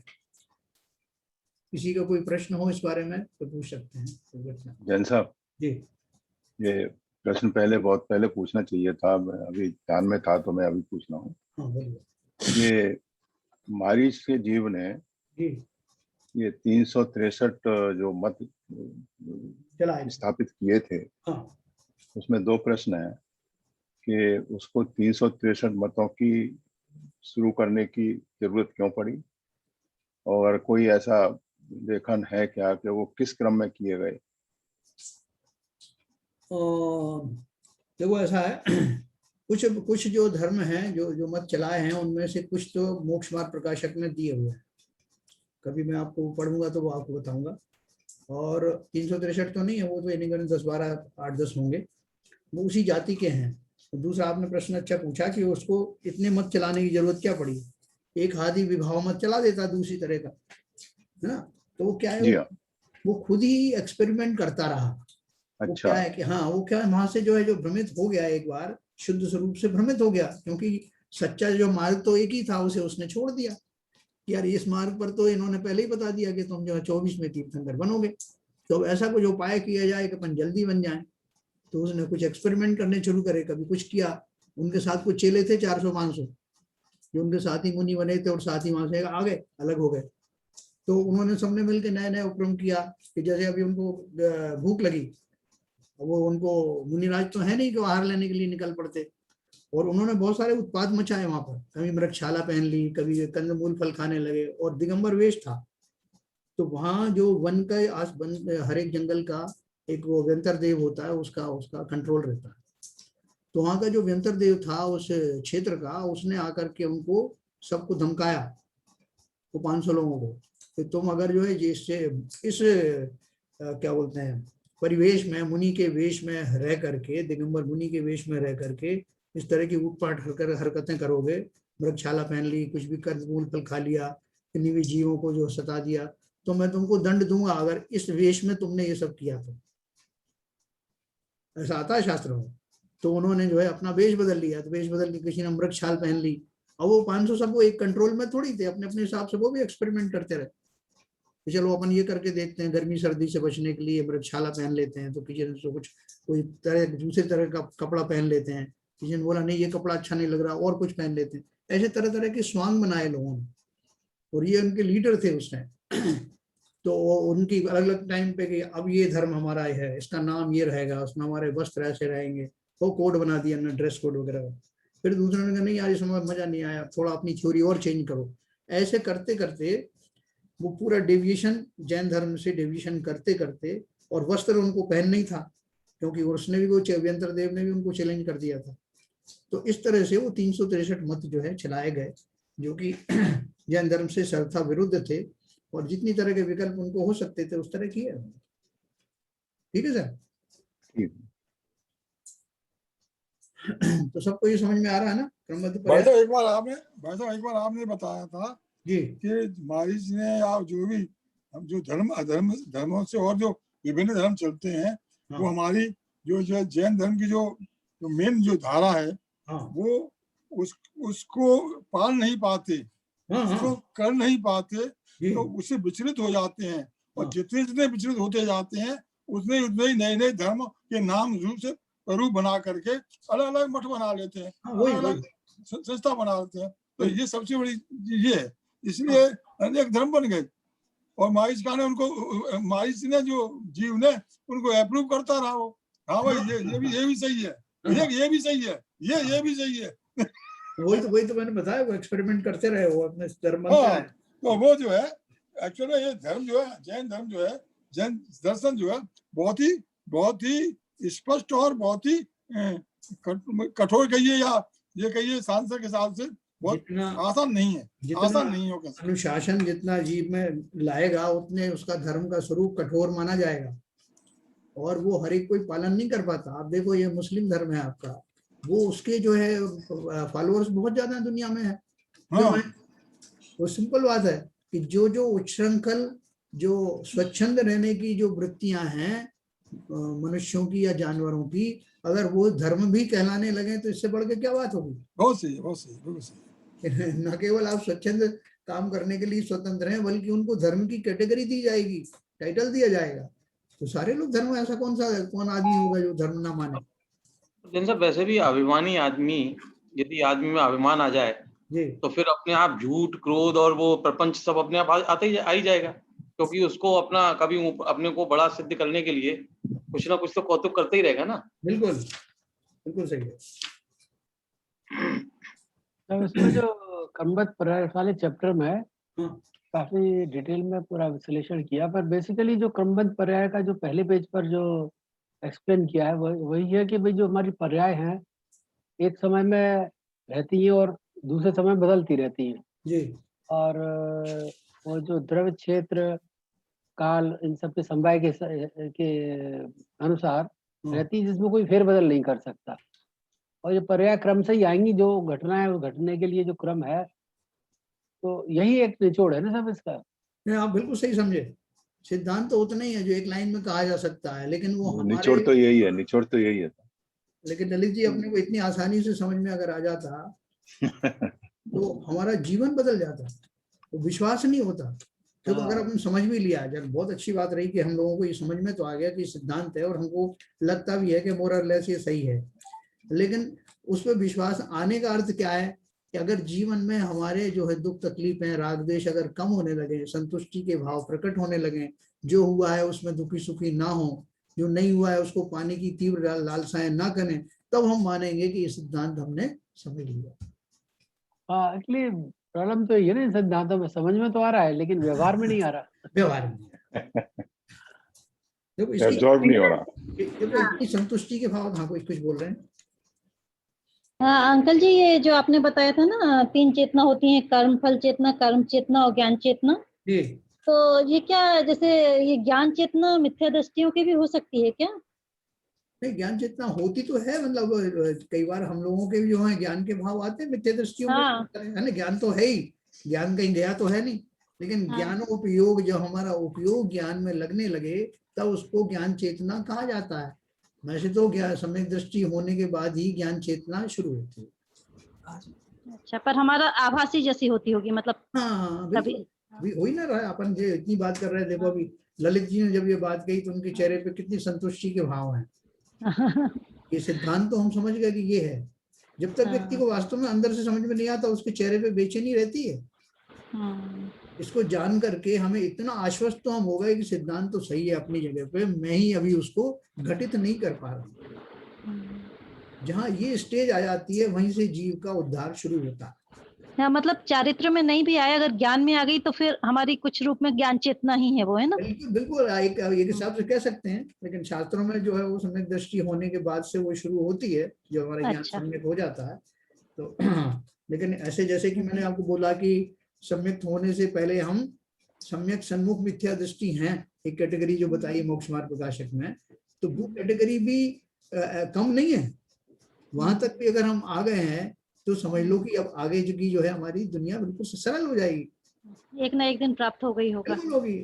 किसी का कोई प्रश्न हो इस बारे में तो पूछ सकते हैं। जैन साहब जी, ये प्रश्न पहले बहुत पहले पूछना चाहिए था, अभी ध्यान में था तो मैं अभी पूछ रहा हूँ। हाँ बोलिए। ये मारीच के जीव ने जी, ये 363 जो मत चलाए। स्थापित किए थे, हाँ, उसमें दो प्रश्न है कि उसको 363 मतों की शुरू करने की जरूरत क्यों पड़ी, और कोई ऐसा लेखन है क्या कि वो किस क्रम में किए गए? देखो ऐसा है, कुछ कुछ जो धर्म हैं, जो मत चलाए हैं, उनमें से कुछ तो मोक्ष मार्ग प्रकाशक ने दिए हुए हैं। कभी मैं आपको पढ़ूंगा तो वो आपको बताऊंगा। और 363 तो नहीं है, वो तो इन्हीं 10-12 8-10 होंगे, वो उसी जाति के हैं। दूसरा आपने प्रश्न अच्छा पूछा कि उसको इतने मत चलाने की जरूरत क्या पड़ी। एक हाथी विभाव मत चला देता दूसरी तरह का, है ना। तो वो क्या है, जी हाँ। वो खुद ही एक्सपेरिमेंट करता रहा। वो अच्छा। क्या है कि हाँ, वो क्या है, वहां से जो है जो भ्रमित हो गया, एक बार शुद्ध स्वरूप से भ्रमित हो गया, क्योंकि सच्चा जो मार्ग तो एक ही था, उसे उसने छोड़ दिया। यार इस मार्ग पर तो इन्होंने पहले ही बता दिया कि तुम जो है 24 में तीर्थंकर बनोगे, तो ऐसा कुछ उपाय किया जाए कि अपन जल्दी बन जाए। तो उसने कुछ एक्सपेरिमेंट करने शुरू करे, कभी कुछ किया। उनके साथ कुछ चेले थे 400-500, जो उनके साथ ही मुनि बने थे और साथ ही वहां से आ गए, अलग हो गए। तो उन्होंने सबने मिलकर नए नए उपक्रम किया कि जैसे अभी उनको भूख लगी, वो उनको मुनिराज तो है नहीं कि आहार लेने के लिए निकल पड़ते, और उन्होंने बहुत सारे उत्पाद मचाए वहां पर। कभी मृगशाला पहन ली, कभी कंदमूल फल खाने लगे, और दिगंबर वेश था। तो वहां जो वन का हर एक जंगल का एक वो व्यंतर देव होता है, उसका उसका कंट्रोल रहता है। तो वहां का जो व्यंतर देव था उस क्षेत्र का, उसने आकर के उनको सबको धमकाया, वो 500 लोगों को, कि तुम अगर जो है जिससे इस क्या बोलते हैं परिवेश में, मुनि के वेश में रह करके, दिगंबर मुनि के वेश में रह करके इस तरह की उत्पात हरकतें करोगे, मृगशाला पहन ली, कुछ भी कंदमूल फल खा लिया, किन्हीं भी जीवों को जो सता दिया, तो मैं तुमको दंड दूंगा अगर इस वेश में तुमने ये सब किया तो। ऐसा आता है शास्त्रों में। तो उन्होंने जो है अपना वेश बदल लिया, तो वेश बदल के किसी ने मृगछाल पहन ली। और वो 500 सब वो एक कंट्रोल में थोड़ी थे, अपने अपने हिसाब से वो भी एक्सपेरिमेंट करते रहे कि चलो अपन ये करके देखते हैं, गर्मी सर्दी से बचने के लिए मृगशाला पहन लेते हैं, तो किसी ने कुछ कोई तरह दूसरे तरह का कपड़ा पहन लेते हैं, किसी ने बोला नहीं ये कपड़ा अच्छा नहीं लग रहा और कुछ पहन लेते हैं। ऐसे तरह तरह के स्वांग बनाए लोगों ने, और ये उनके लीडर थे उस टाइम। तो उनकी अलग अलग टाइम पे कि अब ये धर्म हमारा है, इसका नाम ये रहेगा, उसमें हमारे वस्त्र ऐसे रहेंगे, वो कोड बना दिया ना, ड्रेस कोड वगैरह। फिर दूसरों ने कहा नहीं यार इसमें मजा नहीं आया, थोड़ा अपनी थ्योरी और चेंज करो। ऐसे करते करते वो पूरा डेविएशन, जैन धर्म से डेविएशन करते करते, और वस्त्र उनको पहन नहीं था, क्योंकि उसने भी वो व्यंतर देव ने भी उनको चैलेंज कर दिया था। तो इस तरह से वो 363 मत जो है चलाए गए, जो कि जैन धर्म से सर्वथा विरुद्ध थे, और जितनी तरह के विकल्प उनको हो सकते थे उस तरह किए। ठीक है सर। ठीक। तो सबको ये समझ में आ रहा है ना क्रमबद्ध भाई पर्याय? साहब एक बार आपने बताया था जी कि मारिच ने आप जो भी हम जो धर्मों से और जो विभिन्न धर्म चलते हैं हाँ वो हमारी जो है जैन धर्म की जो मेन जो धारा है हाँ वो उसको पाल नहीं पाते, हाँ उसको हाँ कर नहीं पाते, जी तो उससे विचलित हो जाते हैं। और हाँ जितने जितने विचलित होते जाते हैं उतने उतने ही नए नए धर्म के नाम रूप से रूप बना करके अलग अलग मठ बना लेते हैं, हाँ, अलग वही अलग वही संस्था बना लेते हैं। तो वही। ये सबसे बड़ी ये है, इसलिए अनेक धर्म बन गए। और माइस का ने उनको, माइस ने जो जीव ने उनको अप्रूव करता रहा वो, हाँ भाई ये भी सही है, ये भी सही है, ये भी सही है। वही तो मैंने बताया, वो एक्सपेरिमेंट करते रहे, वो अपने धर्म बनते हाँ, रहे। तो वो जो है एक्चुअली ये धर्म जो है, जैन धर्म जो है, जैन दर्शन जो है बहुत ही स्पष्ट और बहुत ही कठोर कहिए या ये कहिए सांसद के हिसाब से बहुत जितना आसान नहीं है, आसान नहीं हो कैसे। अनुशासन जितना जीव में लाएगा उतने उसका धर्म का स्वरूप कठोर माना जाएगा, और वो हर एक कोई पालन नहीं कर पाता। आप देखो ये मुस्लिम धर्म है आपका, वो उसके जो है फॉलोअर्स बहुत ज्यादा दुनिया में है। क्यों हाँ है? वो सिंपल बात है कि जो जो उच्छृंखल, जो स्वच्छंद रहने की जो वृत्तियां हैं मनुष्यों की या जानवरों की, अगर वो धर्म भी कहलाने लगे तो इससे बढ़ के क्या बात होगी। बहुत सही है, बहुत सही, बिल्कुल सही। न केवल आप स्वच्छंद काम करने के लिए स्वतंत्र हैं, बल्कि उनको धर्म की कैटेगरी दी जाएगी, टाइटल दिया जाएगा। तो सारे लोग धर्म, ऐसा कौन आदमी होगा जो धर्म ना माने। जिन सब वैसे भी अभिमानी आदमी, यदि आदमी में अभिमान आ जाए जी तो फिर अपने आप झूठ, क्रोध और वो प्रपंच सब अपने आप आते ही आ ही जाएगा, क्योंकि उसको अपना कभी अपने को बड़ा सिद्ध करने के लिए कुछ ना कुछ तो कौतुक करते ही रहेगा ना। बिल्कुल बिल्कुल सही है। तो इसमें जो क्रमबद्ध पर्याय वाले चैप्टर में हाँ काफी डिटेल में पूरा विश्लेषण किया, पर बेसिकली जो क्रमबद्ध पर्याय का जो पहले पेज पर जो एक्सप्लेन किया है वही है कि भाई जो हमारी पर्याय हैं एक समय में रहती हैं और दूसरे समय बदलती रहती हैं। जी और वो जो द्रव्य, क्षेत्र, काल, इन सब के समवाय के अनुसार रहती है, जिसमें कोई फेरबदल नहीं कर सकता। और ये पर्याय क्रम से ही आएंगी, जो घटना है उस घटने के लिए जो क्रम है, तो यही एक निचोड़ है ना सब इसका। नहीं, आप बिल्कुल सही समझे। सिद्धांत तो उतना ही है जो एक लाइन में कहा जा सकता है, लेकिन वो निचोड़ हमारे, तो यही है, निचोड़ तो यही है। लेकिन ललित जी अपने को इतनी आसानी से समझ में अगर आ जाता तो हमारा जीवन बदल जाता। तो विश्वास नहीं होता, क्योंकि अगर अपन समझ भी लिया, जब बहुत अच्छी बात रही कि हम लोगों को ये समझ में तो आ गया कि सिद्धांत है और हमको लगता भी है कि मोर और लेस ये सही है, लेकिन उस पर विश्वास आने का अर्थ क्या है कि अगर जीवन में हमारे जो है दुख तकलीफें, राग द्वेष अगर कम होने लगे, संतुष्टि के भाव प्रकट होने लगे, जो हुआ है उसमें दुखी सुखी ना हो, जो नहीं हुआ है उसको पाने की तीव्र लालसाएं ना करें, तब हम मानेंगे कि ये सिद्धांत हमने समझ लिया। हाँ, एक्चुअली प्रॉब्लम तो ये ना, सिद्धांतों में समझ में तो आ रहा है लेकिन व्यवहार में नहीं आ रहा। व्यवहार में देखो इसकी एब्जॉर्ब नहीं हो रहा। देखो इतनी संतुष्टि के भाव। हाँ कुछ बोल रहे हैं। हाँ अंकल जी, ये जो आपने बताया था ना 3 चेतना होती हैं, कर्म फल चेतना, कर्म चेतना और ज्ञान चेतना, जी तो ये क्या, जैसे ये ज्ञान चेतना मिथ्या दृष्टियों की भी हो सकती है क्या? नहीं, ज्ञान चेतना होती तो है, मतलब कई बार हम लोगों के भी जो है ज्ञान के भाव आते हैं मिथ्या दृष्टियों हाँ में, है ना। ज्ञान तो है ही, ज्ञान कहीं गया तो है नहीं, लेकिन हाँ। ज्ञान उपयोग, जो हमारा उपयोग ज्ञान में लगने लगे तब उसको ज्ञान चेतना कहा जाता है। वैसे तो ज्ञान सम्यक दृष्टि होने के बाद ही ज्ञान चेतना शुरू होती है। अच्छा, पर हमारा आभासी जैसी होती होगी, मतलब हाँ कभी। बिल्कुल, अभी हो ही ना रहा है। अपन जो इतनी बात कर रहे हैं, देखो अभी ललित जी ने जब ये बात कही तो उनके चेहरे पे कितनी संतुष्टि के भाव हैं। ये सिद्धांत तो हम समझ गए कि ये है। जब तक व्यक्ति को वास्तव में अंदर से समझ में नहीं आता, उसके चेहरे पे बेचैनी रहती है। इसको जान करके हमें इतना आश्वस्त तो हम हो गए कि सिद्धांत तो सही है अपनी जगह पे, मैं ही अभी उसको घटित नहीं कर पा रहा। जहाँ ये स्टेज आ जाती है वहीं से जीव का उद्धार शुरू होता है। हाँ, मतलब चारित्र में नहीं भी आया, अगर ज्ञान में आ गई तो फिर हमारी कुछ रूप में ज्ञान चेतना ही है वो, है ना? बिल्कुल बिल्कुल, एक हिसाब से कह सकते हैं, लेकिन शास्त्रों में जो है वो सम्यक दृष्टि होने के बाद से वो शुरू होती है, जो हमारा ज्ञान अच्छा। सम्यक हो जाता है तो। लेकिन ऐसे जैसे कि मैंने आपको बोला कि सम्यक होने से पहले हम सम्यक सन्मुख मिथ्या दृष्टि हैं, एक कैटेगरी जो बताई मोक्ष मार्ग प्रकाशक में, तो वो कैटेगरी भी कम नहीं है। वहां तक भी अगर हम आ गए हैं तो समझ लो कि अब आगे की जो है हमारी दुनिया बिल्कुल सरल हो जाएगी, एक ना एक दिन प्राप्त हो गई होगा। बिल्कुल होगी।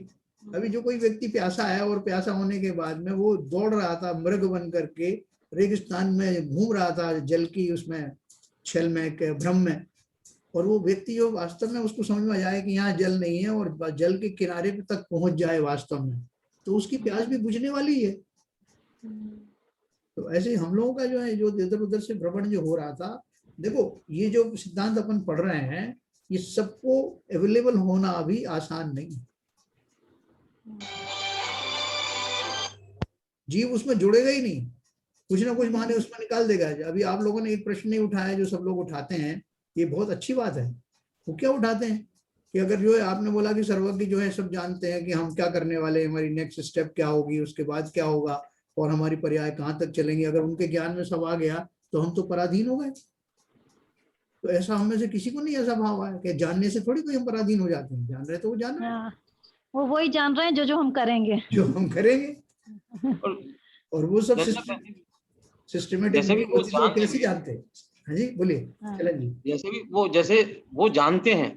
अभी जो कोई व्यक्ति प्यासा है और प्यासा होने के बाद में वो दौड़ रहा था मृग बन करके, रेगिस्तान में घूम रहा था जल की उसमें छल में भ्रम में, और वो व्यक्ति जो वास्तव में उसको समझ में आ जाए कि यहाँ जल नहीं है और जल के किनारे तक पहुंच जाए वास्तव में, तो उसकी प्यास भी बुझने वाली है। तो ऐसे ही हम लोगों का जो है, जो इधर उधर से भ्रमण जो हो रहा था, देखो ये जो सिद्धांत अपन पढ़ रहे हैं ये सबको अवेलेबल होना भी आसान नहीं है। जीव उसमें जुड़ेगा ही नहीं, कुछ ना कुछ बहाने उसमें निकाल देगा। अभी आप लोगों ने एक प्रश्न नहीं उठाया जो सब लोग उठाते हैं, ये बहुत अच्छी बात है। वो क्या उठाते हैं कि अगर जो है आपने बोला कि सर्वज्ञ जो है सब जानते हैं कि हम क्या करने वाले हैं, हमारी नेक्स्ट स्टेप क्या होगी, उसके बाद क्या होगा और हमारी पर्याय कहाँ तक चलेंगे, अगर उनके ज्ञान में सब आ गया तो हम तो पराधीन हो गए। तो ऐसा हम में से किसी को नहीं ऐसा भाव है कि जानने से थोड़ी कोई हम पराधीन हो जाते हैं, जान रहे तो वो जान रहे हैं, हाँ, वो वही जान रहे हैं जो हम करेंगे। जो हम करेंगे। और वो सब सिस्टमेटिक जैसे भी नहीं वो होती तो कैसे जान जानते हैं। हाँ जी बोलिए चलन जी। जैसे वो जानते हैं,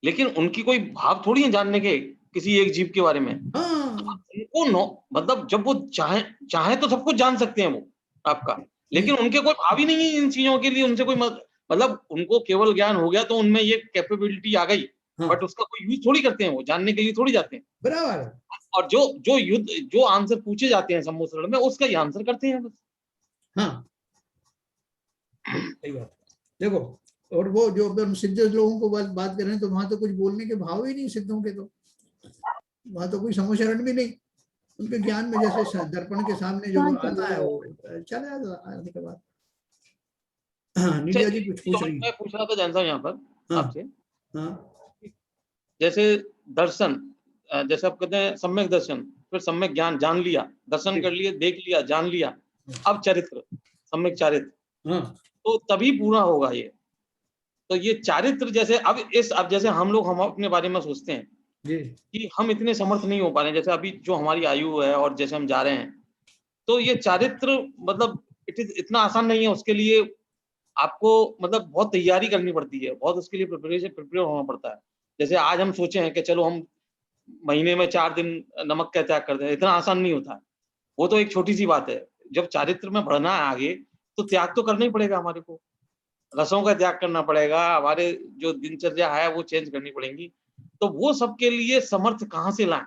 लेकिन उनकी कोई भाव थोड़ी है जानने के किसी एक जीव के बारे में। हाँ उनको मतलब जब वो चाहे तो सब कुछ जान सकते हैं वो आपका, लेकिन उनके कोई भाव ही नहीं है इन चीजों के लिए, उनसे कोई मतलब उनको केवल ज्ञान हो गया तो उनमें ये कैपेबिलिटी आ गई, हाँ। बट उसका कोई यूज थोड़ी करते हैं, वो जानने के लिए थोड़ी जाते हैं। बराबर। और जो आंसर पूछे जाते हैं सम्मोचन में उसका ही आंसर करते हैं बस। हाँ सही बात। देखो और वो जो हम सिद्ध लोगों को बात कर रहे हैं तो वहां तो कुछ बोलने के भाव ही नहीं सिद्धों के, तो वहां तो कोई समोचरण भी नहीं। उनके ज्ञान में जैसे दर्पण के सामने जो आता है वो चला जाता आने के बाद। हाँ नित्या जी कुछ पूछ रही है। मैं पूछ रहा था जानता हूँ यहाँ पर हाँ आपसे, हाँ जैसे दर्शन, जैसे आप कहते हैं सम्यक दर्शन, फिर सम्यक ज्ञान, जान लिया, दर्शन कर लिए, देख लिया, जान लिया, अब चरित्र, सम्यक चारित्र, हाँ तो तभी पूरा होगा ये। तो ये चारित्र जैसे अब जैसे हम अपने बारे में सोचते हैं जी कि हम इतने समर्थ नहीं हो पा रहे हैं, जैसे अभी जो हमारी आयु है और जैसे हम जा रहे हैं, तो ये चारित्र मतलब इतना आसान नहीं है। उसके लिए आपको मतलब बहुत तैयारी करनी पड़ती है, बहुत उसके लिए प्रिपेयर होना पड़ता है। जैसे आज हम सोचे हैं कि चलो हम महीने में 4 दिन नमक का त्याग करते हैं, इतना आसान नहीं होता है। वो तो एक छोटी सी बात है। जब चारित्र में बढ़ना है आगे तो त्याग तो करना ही पड़ेगा हमारे को, रसों का त्याग करना पड़ेगा, हमारे जो दिनचर्या है वो चेंज करनी पड़ेगी। तो वो सबके लिए समर्थ कहाँ से लाएं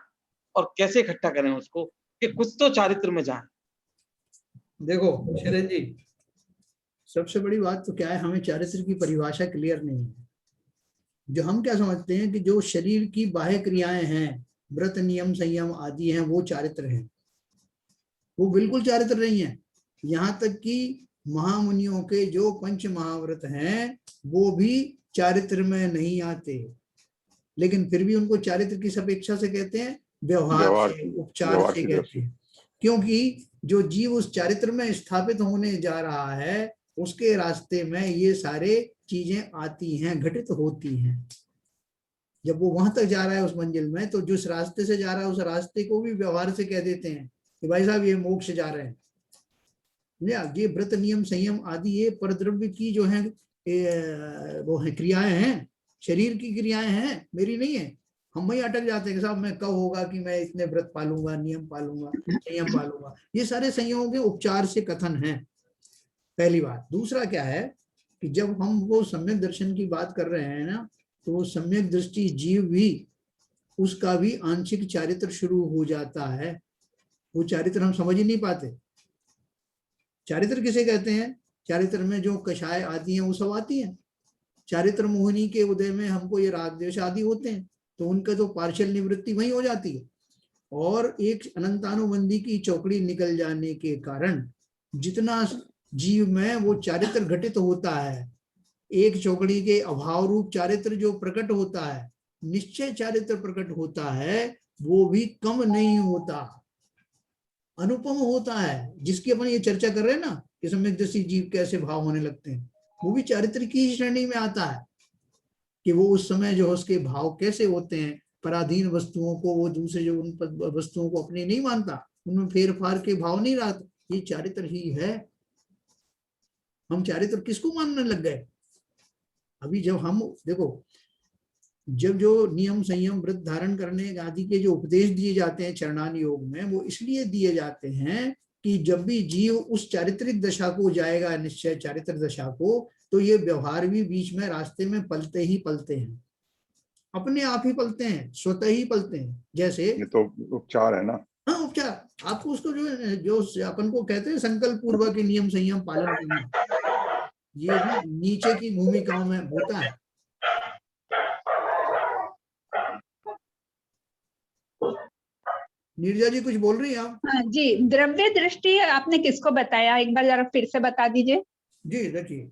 और कैसे इकट्ठा करें उसको कि कुछ तो चारित्र में जाए। देखो शरण जी, सबसे बड़ी बात तो क्या है, हमें चारित्र की परिभाषा क्लियर नहीं है। जो हम क्या समझते हैं कि जो शरीर की बाह्य क्रियाएं हैं, व्रत नियम संयम आदि हैं, वो चारित्र हैं। वो बिल्कुल चारित्र नहीं है। यहाँ तक कि महामुनियों के जो पंच महाव्रत हैं वो भी चारित्र में नहीं आते, लेकिन फिर भी उनको चारित्र की अपेक्षा से कहते हैं, व्यवहार से उपचार से कहते हैं। क्योंकि जो जीव उस चारित्र में स्थापित होने जा रहा है उसके रास्ते में ये सारे चीजें आती हैं, घटित होती हैं। जब वो वहां तक जा रहा है उस मंजिल में, तो जिस रास्ते से जा रहा है उस रास्ते को भी व्यवहार से कह देते हैं कि भाई साहब ये मोक्ष जा रहे हैं। ये व्रत नियम संयम आदि ये परद्रव्य की जो है वो है क्रियाएं हैं, शरीर की क्रियाएं हैं, मेरी नहीं है। हम वही अटक जाते हैं कि साहब मैं कब होगा कि मैं इतने व्रत पालूंगा, नियम पालूंगा, संयम पालूंगा। ये सारे संयमों के उपचार से कथन है, पहली बात। दूसरा क्या है कि जब हम वो सम्यक दर्शन की बात कर रहे हैं ना, तो वो सम्यक दृष्टि जीव भी, उसका भी आंशिक चारित्र शुरू हो जाता है। वो चारित्र हम समझ ही नहीं पाते। चारित्र किसे कहते हैं? चारित्र में जो कषाय आदि हैं वो सब आती हैं। चारित्र मोहिनी के उदय में हमको ये राग द्वेष आदि होते हैं, तो उनका तो पार्शियल निवृत्ति वही हो जाती है। और एक अनंतानुबंधी की चौकड़ी निकल जाने के कारण जितना जीव में वो चारित्र घटित होता है, एक चौकड़ी के अभाव रूप चारित्र जो प्रकट होता है, निश्चय चारित्र प्रकट होता है, वो भी कम नहीं होता, अनुपम होता है। जिसकी अपन ये चर्चा कर रहे हैं ना कि सम्यक दृष्टि जीव कैसे भाव होने लगते हैं, वो भी चारित्र की श्रेणी में आता है कि वो उस समय जो उसके भाव कैसे होते हैं। पराधीन वस्तुओं को वो दूसरे जो उन वस्तुओं को अपनी नहीं मानता, उनमें फेर फार के भाव नहीं रहा। ये चारित्र ही है। हम चारित्र किसको मानने लग गए? अभी जब हम देखो, जब जो नियम संयम व्रत धारण करने आदि के जो उपदेश दिए जाते हैं चरणान योग में, वो इसलिए दिए जाते हैं कि जब भी जीव उस चारित्रिक दशा को जाएगा, निश्चय चारित्र दशा को, तो ये व्यवहार भी बीच में रास्ते में पलते ही पलते हैं, अपने आप ही पलते हैं, स्वतः ही पलते हैं। जैसे ये तो उपचार है ना। हाँ, उपचार। आपको उसको जो जो अपन को कहते हैं संकल्प पूर्वक नियम संयम पालन करना, ये भी नीचे की भूमिकाओं में होता है। नीरजा जी कुछ बोल रही हैं आप? हाँ जी, द्रव्य दृष्टि आपने किसको बताया, एक बार जरा फिर से बता दीजिए। जी देखिए,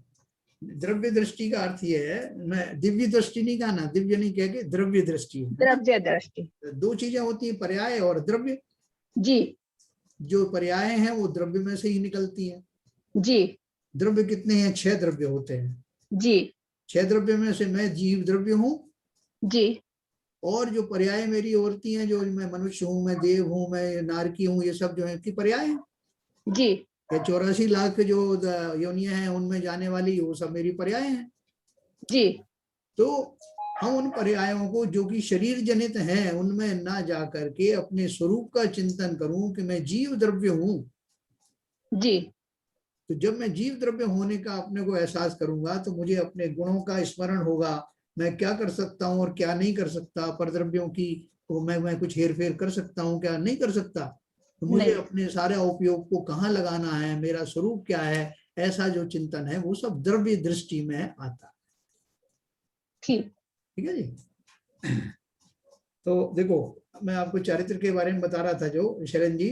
द्रव्य दृष्टि का अर्थ ये है, मैं दिव्य दृष्टि नहीं कहा ना, दिव्य नहीं कह के द्रव्य दृष्टि है। द्रव्य दृष्टि, दो चीजें होती है, पर्याय और द्रव्य। जी जो पर्याय हैं वो द्रव्य में से ही निकलती हैं। जी द्रव्य कितने हैं? 6 द्रव्य होते हैं। जी 6 द्रव्य में से मैं जीव द्रव्य हूँ, जी और जो पर्याय मेरी औरती हैं, जो मैं मनुष्य हूँ, मैं देव हूँ, मैं नारकी हूँ, ये सब जो है कि पर्याय है। जी ये 84 लाख जो योनियां हैं उनमें जाने वाली, वो सब मेरी पर्याय हैं। जी तो हम उन पर्यायों को जो कि शरीर जनित हैं उनमें ना जा करके अपने स्वरूप का चिंतन करूं कि मैं जीव द्रव्य हूं। जी तो जब मैं जीव द्रव्य होने का अपने को एहसास करूंगा, तो मुझे अपने गुणों का स्मरण होगा, मैं क्या कर सकता हूं और क्या नहीं कर सकता, परद्रव्यों की तो मैं कुछ हेर फेर कर सकता हूं, क्या नहीं कर सकता, तो मुझे नहीं। अपने सारे उपयोग को कहाँ लगाना है, मेरा स्वरूप क्या है, ऐसा जो चिंतन है वो सब द्रव्य दृष्टि में आता। ठीक ठीक है जी। तो देखो, मैं आपको चारित्र के बारे में बता रहा था जो शरण जी,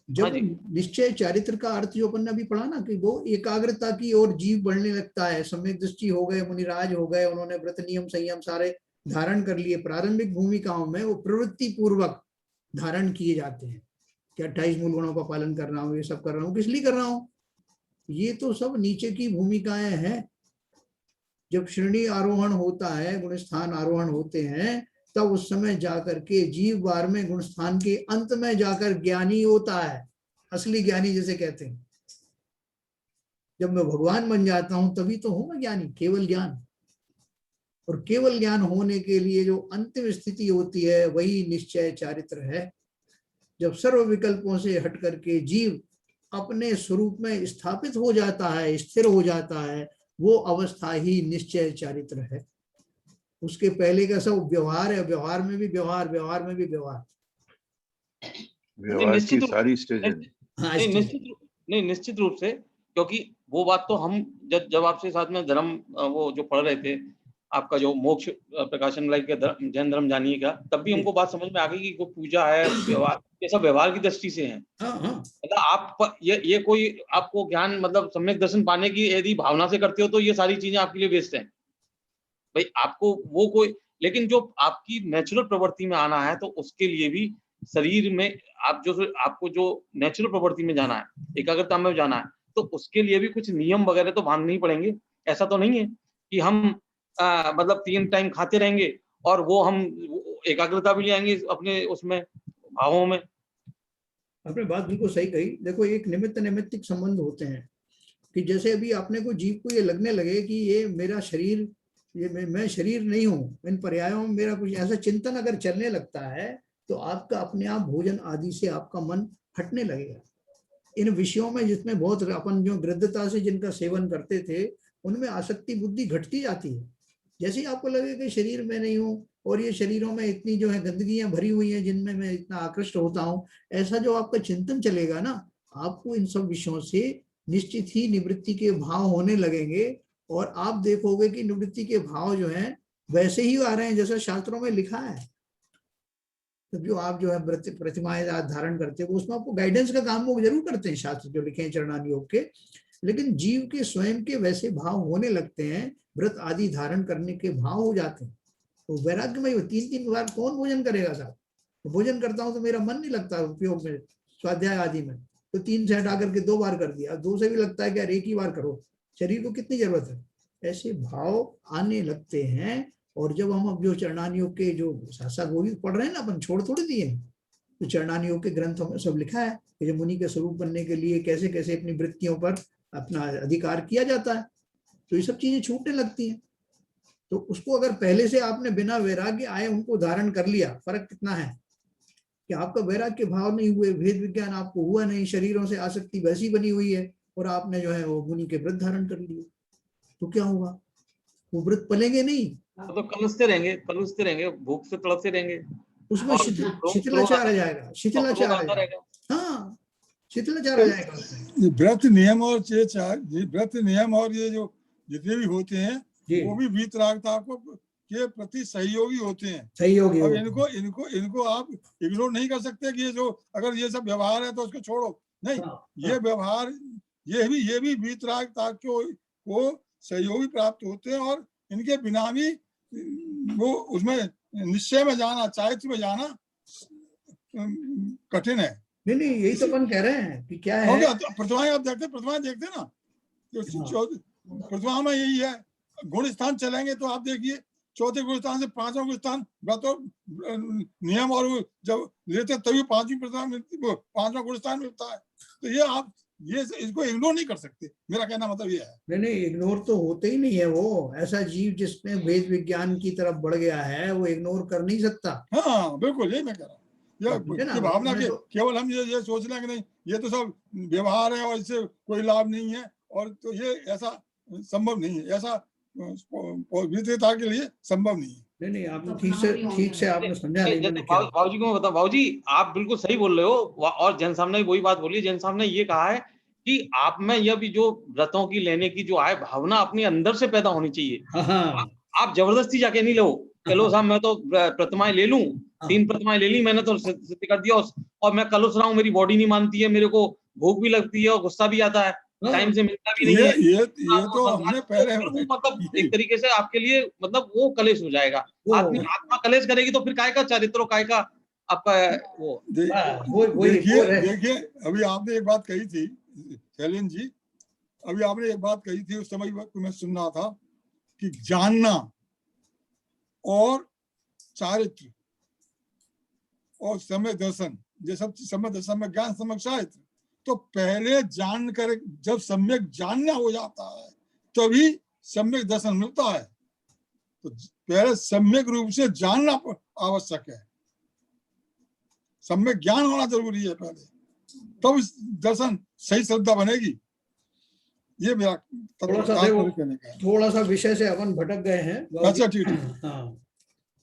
जब हाँ जी। निश्चय चारित्र का अर्थ जो अपन ने अभी पढ़ा ना, कि वो एकाग्रता की ओर जीव बढ़ने लगता है। सम्यक दृष्टि हो गए, मुनिराज हो गए, उन्होंने व्रत नियम संयम सारे धारण कर लिए। प्रारंभिक भूमिकाओं में वो प्रवृत्ति पूर्वक धारण किए जाते हैं कि 28 मूल गुणों का पालन कर रहा हूँ, ये सब कर रहा हूँ, किस लिए कर रहा हूँ, ये तो सब नीचे की भूमिकाएं हैं। जब श्रेणी आरोहण होता है, गुणस्थान आरोहण होते हैं, तब उस समय जाकर के जीव बार में गुणस्थान के अंत में जाकर ज्ञानी होता है, असली ज्ञानी जिसे कहते हैं। जब मैं भगवान बन जाता हूं तभी तो हूं मैं ज्ञानी, केवल ज्ञान। और केवल ज्ञान होने के लिए जो अंतिम स्थिति होती है वही निश्चय चारित्र है। जब सर्व विकल्पों से हट करके जीव अपने स्वरूप में स्थापित हो जाता है, स्थिर हो जाता है, वो अवस्था ही निश्चय चारित्र है। उसके पहले का सब व्यवहार है, व्यवहार में भी व्यवहार, व्यवहार में भी व्यवहार, व्यवहार की सारी स्टेजेस। निश्चित रूप से, क्योंकि वो बात तो हम जब आपसे साथ में धर्म वो जो पढ़ रहे थे, आपका जो मोक्ष प्रकाशन लाइक जैन धर्म जानिएगा, तब भी हमको बात समझ में आ गई कि कोई पूजा है, व्यवहार, ये सब व्यवहार की दृष्टि से है। मतलब आप ये कोई आपको ज्ञान मतलब सम्यक दर्शन पाने की यदि भावना से करते हो तो ये सारी चीजें आपके लिए वेस्ट है भाई। आपको वो कोई, लेकिन जो आपकी नेचुरल प्रवृत्ति में आना है तो उसके लिए भी शरीर में आप जो आपको जो नेचुरल प्रवृत्ति में जाना है, एकाग्रता में जाना है, तो उसके लिए भी कुछ नियम वगैरह तो बांधने ही पड़ेंगे। ऐसा तो नहीं है कि हम मतलब 3 टाइम खाते रहेंगे और वो हम एकाग्रता भी ले आएंगे अपने उसमें भावों में। आपने बात बिल्कुल सही कही। देखो, एक निमित्त नैमित्तिक संबंध होते हैं कि जैसे अभी अपने को जीव को ये लगने लगे कि ये मेरा शरीर, ये मैं शरीर नहीं हूँ, इन पर्यायों में मेरा कुछ ऐसा चिंतन अगर चलने लगता है तो आपका अपने आप भोजन आदि से आपका मन हटने लगेगा। इन विषयों में जिसमें बहुत अपन जो गृद्धता से जिनका सेवन करते थे, उनमें आसक्ति बुद्धि घटती जाती है। जैसे ही आपको लगे कि शरीर में नहीं हूँ और ये शरीरों में इतनी जो है गंदगियां भरी हुई हैं जिनमें मैं इतना आकृष्ट होता हूँ, ऐसा जो आपका चिंतन चलेगा ना, आपको इन सब विषयों से निश्चित ही निवृत्ति के भाव होने लगेंगे। और आप देखोगे कि निवृत्ति के भाव जो हैं वैसे ही आ रहे हैं जैसा शास्त्रों में लिखा है। तो जो आप जो है प्रतिमाएं धारण करते हो, उसमें आपको गाइडेंस का काम वो जरूर करते हैं शास्त्र जो लिखे हैं चरणान योग के, लेकिन जीव के स्वयं के वैसे भाव होने लगते हैं, व्रत आदि धारण करने के भाव हो जाते हैं। तो वैराग्य में 3-3 बार कौन भोजन करेगा साहब? तो भोजन करता हूं तो मेरा मन नहीं लगता उपयोग में, स्वाध्याय आदि में, तो 3 से हटा करके 2 बार कर दिया, 2 से भी लगता है कि यार 1 ही बार करो, शरीर को कितनी जरूरत है। ऐसे भाव आने लगते हैं। और जब हम अब जो चरणान योग के जो शास्त्र वो भी पढ़ रहे हैं ना, अपन छोड़ थोड़ी दिए, तो चरणानियों के ग्रंथों में सब लिखा है कि जो मुनि के स्वरूप बनने के लिए कैसे कैसे अपनी वृत्तियों पर अपना अधिकार किया जाता है, तो ये सब चीजें छूटने लगती हैं। तो उसको अगर पहले से आपने बिना वैराग्य आए उनको धारण कर लिया, फर्क कितना है कि आपका वैराग्य भाव नहीं हुए, भेद विज्ञान आपको हुआ नहीं, शरीरों से आसक्ति वैसी बनी हुई है, और आपने जो है वो मुनि के व्रत धारण कर लिए, तो क्या होगा? वो व्रत पलेंगे नहीं, तो कलुषते रहेंगे, भूख से तड़पते रहेंगे, उसमें और शिथिलाचार आ जाएगा, शिथिलाचार आ आता जाएगा। रहेगा। हाँ, शिथिलाचार आ जाएगा उसमें। ये व्रत नियम और ये व्रत नियम और ये जो जितने भी होते हैं जी, वो भी वीतरागता को के प्रति सहयोगी होते हैं। सहयोगी अब होते हैं। इनको आप इग्नोर नहीं कर सकते कि ये जो अगर ये सब व्यवहार है तो उसको छोड़ो, नहीं। हाँ, ये व्यवहार ये भी वीतरागता को सहयोगी प्राप्त होते हैं, और इनके बिना भी वो उसमें निश्चय में जाना, चारित्र में जाना कठिन है। नहीं नहीं, यही तो अपन कह रहे हैं कि क्या है। प्रतिमाएं आप देखते ना, जो प्रतिमा में यही है, गुण स्थान चलेंगे तो आप देखिए चौथे गुण स्थान से पांचवा गुण स्थान व्रत नियम और जब लेते तभी पांचवी प्रतिमा मिलती, पांचवा गुण स्थान मिलता है। तो ये आप इसको इग्नोर नहीं कर सकते, मेरा कहना मतलब ये है। नहीं, इग्नोर तो होते ही नहीं है। वो ऐसा जीव जिसने वेद विज्ञान की तरफ बढ़ गया है, वो इग्नोर कर नहीं सकता। हाँ बिल्कुल, यही मैं कह रहा हूँ। ये भावना के तो केवल हम ये सोच रहे हैं कि नहीं ये तो सब व्यवहार है और इससे कोई लाभ नहीं है, और तो ये ऐसा संभव नहीं है, ऐसा विद्यता के लिए संभव नहीं है। नहीं, आपने ठीक से आपने समझा नहीं। मैंने क्या भाजी को मैं बताऊं, भाजी आप बिल्कुल सही बोल रहे हो, और जैन साहब ने वही बात बोली। जैन साहब ने ये कहा है कि आप में यह भी जो व्रतों की लेने की जो आए भावना अपने अंदर से पैदा होनी चाहिए। हाँ, आप जबरदस्ती जाके नहीं लो, चलो साहब मैं तो प्रतिमाएं ले लूं, 3 प्रतिमाएं ले ली मैंने तो सिद्ध कर दिया, और मैं कलुष रहा हूं, मेरी बॉडी नहीं मानती है, मेरे को भूख भी लगती है और गुस्सा भी आता है, टाइम से मिलता भी नहीं है। ये तो हमने पहले मतलब एक तरीके से आपके लिए मतलब वो कलेश हो जाएगा। आत्मा कलेश करेगी तो फिर काय का चारित्र, काय का आपका वो। देखिए अभी आपने एक बात कही थी शैलेन जी, अभी आपने एक बात कही थी, उस समय मैं सुन रहा था कि जानना और चारित्र और सम्यक दर्शन, ये सब सम्यक दर्शन में ज्ञान सम्यक चारित्र। तो पहले जान कर, जब सम्यक जानना हो जाता है तभी सम्यक दर्शन मिलता है। तो पहले सम्यक रूप से जानना आवश्यक है, सम्यक ज्ञान होना जरूरी है पहले, तब दर्शन सही श्रद्धा बनेगी। ये मेरा थोड़ा सा विषय से अपन भटक गए हैं। अच्छा ठीक है। हाँ,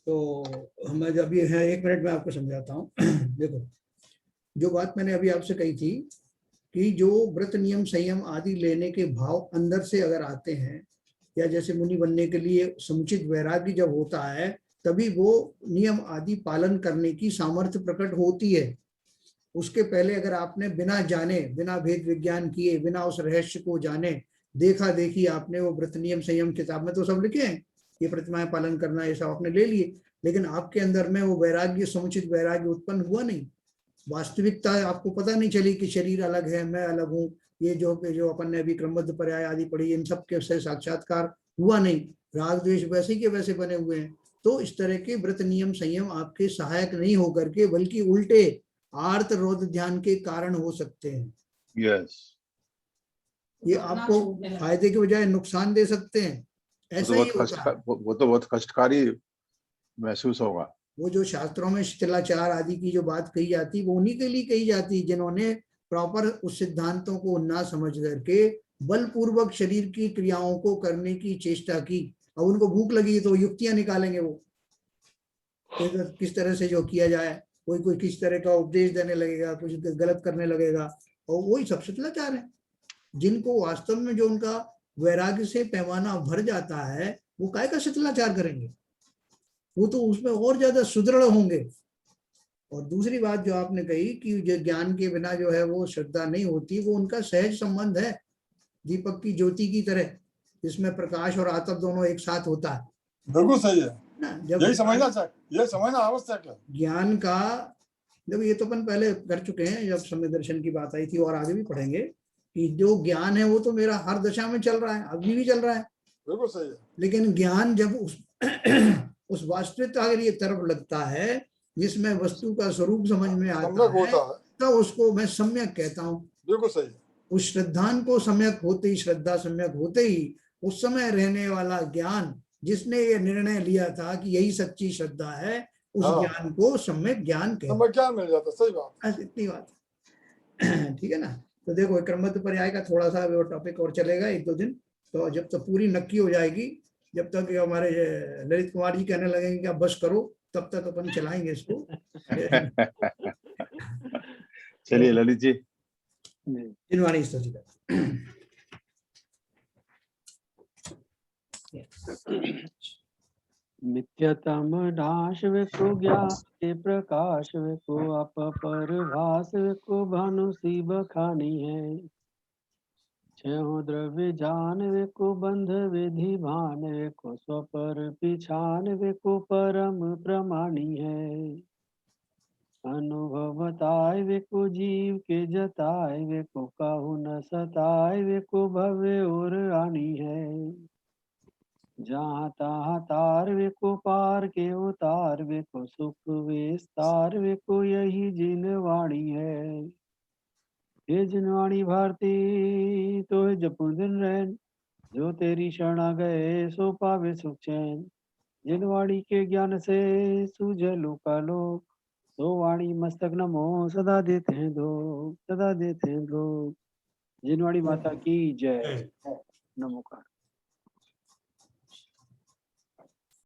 तो मैं जब ये है 1 मिनट में आपको समझाता हूँ। देखो, जो बात मैंने अभी आपसे कही थी कि जो व्रत नियम संयम आदि लेने के भाव अंदर से अगर आते हैं, या जैसे मुनि बनने के लिए समुचित वैराग्य जब होता है, तभी वो नियम आदि पालन करने की सामर्थ्य प्रकट होती है। उसके पहले अगर आपने बिना जाने, बिना भेद विज्ञान किए, बिना उस रहस्य को जाने, देखा देखी आपने वो व्रत नियम संयम किताब में तो सब लिखे हैं, ये प्रतिमाएं पालन करना, ये सब आपने ले लिए, लेकिन आपके अंदर में वो वैराग्य, समुचित वैराग्य उत्पन्न हुआ नहीं। वास्तविकता आपको पता नहीं चली कि शरीर अलग है, मैं अलग हूँ, ये जो अपन ने अभी क्रमबद्ध पर्याय आदि पढ़ी, इन सब के से साक्षात्कार हुआ नहीं। राग द्वेष वैसे के वैसे बने हुए हैं। तो इस तरह के व्रत नियम संयम आपके सहायक नहीं होकर के, बल्कि उल्टे आर्त रोध ध्यान के कारण हो सकते हैं। यस, ये आपको फायदे के बजाय नुकसान दे सकते हैं। ऐसा ही होता है। वो तो बहुत कष्टकारी महसूस होगा। वो जो शास्त्रों में शिथिलाचार आदि की जो बात कही जाती, वो उन्हीं के लिए कही जाती जिन्होंने प्रॉपर उस सिद्धांतों को ना समझ करके बलपूर्वक शरीर की क्रियाओं को करने की चेष्टा की। अब उनको भूख लगी तो युक्तियां निकालेंगे, वो किस तरह से जो किया जाए, कोई किस तरह का उपदेश देने लगेगा, कुछ गलत करने लगेगा, और वही सब शिथिलाचार है। जिनको वास्तव में जो उनका वैराग्य से पैमाना भर जाता है, वो काय का शिथिलाचार करेंगे, वो तो उसमें और ज्यादा सुदृढ़ होंगे। और दूसरी बात जो आपने कही कि जो ज्ञान के बिना जो है वो श्रद्धा नहीं होती, वो उनका सहज संबंध है, दीपक की ज्योति की तरह, जिसमें प्रकाश और आतप दोनों एक साथ होता है। बिल्कुल सही है, जब यही समझना चाहिए, यह समझना आवश्यक है। ज्ञान का जब, ये तो अपन पहले कर चुके हैं जब सम्यक दर्शन की बात आई थी, और आगे भी पढ़ेंगे कि जो ज्ञान है वो तो मेरा हर दशा में चल रहा है, अभी भी चल रहा है। बिल्कुल सही है। लेकिन ज्ञान जब उस वास्तविकता के लिए तरफ लगता है, जिसमें वस्तु का स्वरूप समझ में आता सम्यक है, होता है, तब उसको मैं सम्यक कहता हूँ। बिल्कुल सही। उस श्रद्धान को सम्यक होते ही, श्रद्धा सम्यक होते ही, उस समय रहने वाला ज्ञान, जिसने ये निर्णय लिया था कि यही सच्ची श्रद्धा है, उस हाँ। ज्ञान को सम्यक ज्ञान कहते सम्यक ज्ञान मिल जाता, सही बात। बस इतनी बात है। ठीक है ना। तो देखो क्रमबद्ध पर्याय का थोड़ा सा वो टॉपिक और चलेगा 1-2 दिन, तो जब तक पूरी नक्की हो जाएगी, जब तक ये हमारे ललित कुमार जी कहने लगेंगे कि आप बस करो, तब तक अपन चलाएंगे इसको। चलिए ललित जी। जिनवाणी स्तुति का। नित्यतम नाश को ज्ञान के प्रकाश को अप परभास को भानुसी बखानी है। छह द्रव्य जान को बंध विधि भान को स्वपर पिछान को परम प्रमाणी है। अनुभव बताए वे को जीव के जताए वे को कहु न सताए वे को भव्य और रानी है। जहाँ तहाँ तार वे को पार के उतार वे को सुख विस्तार वे को यही जिनवाणी है। ये जिनवाणी भारती तो है जपू दिन रैन, जो तेरी शरणा गए सो पावे सुख चैन। जिनवाणी के ज्ञान से सूझे लोका लोक, तो वाणी मस्तक नमो सदा देते हैं लोग, सदा देते हैं लोग। जिनवाणी माता की जय। नमोकार।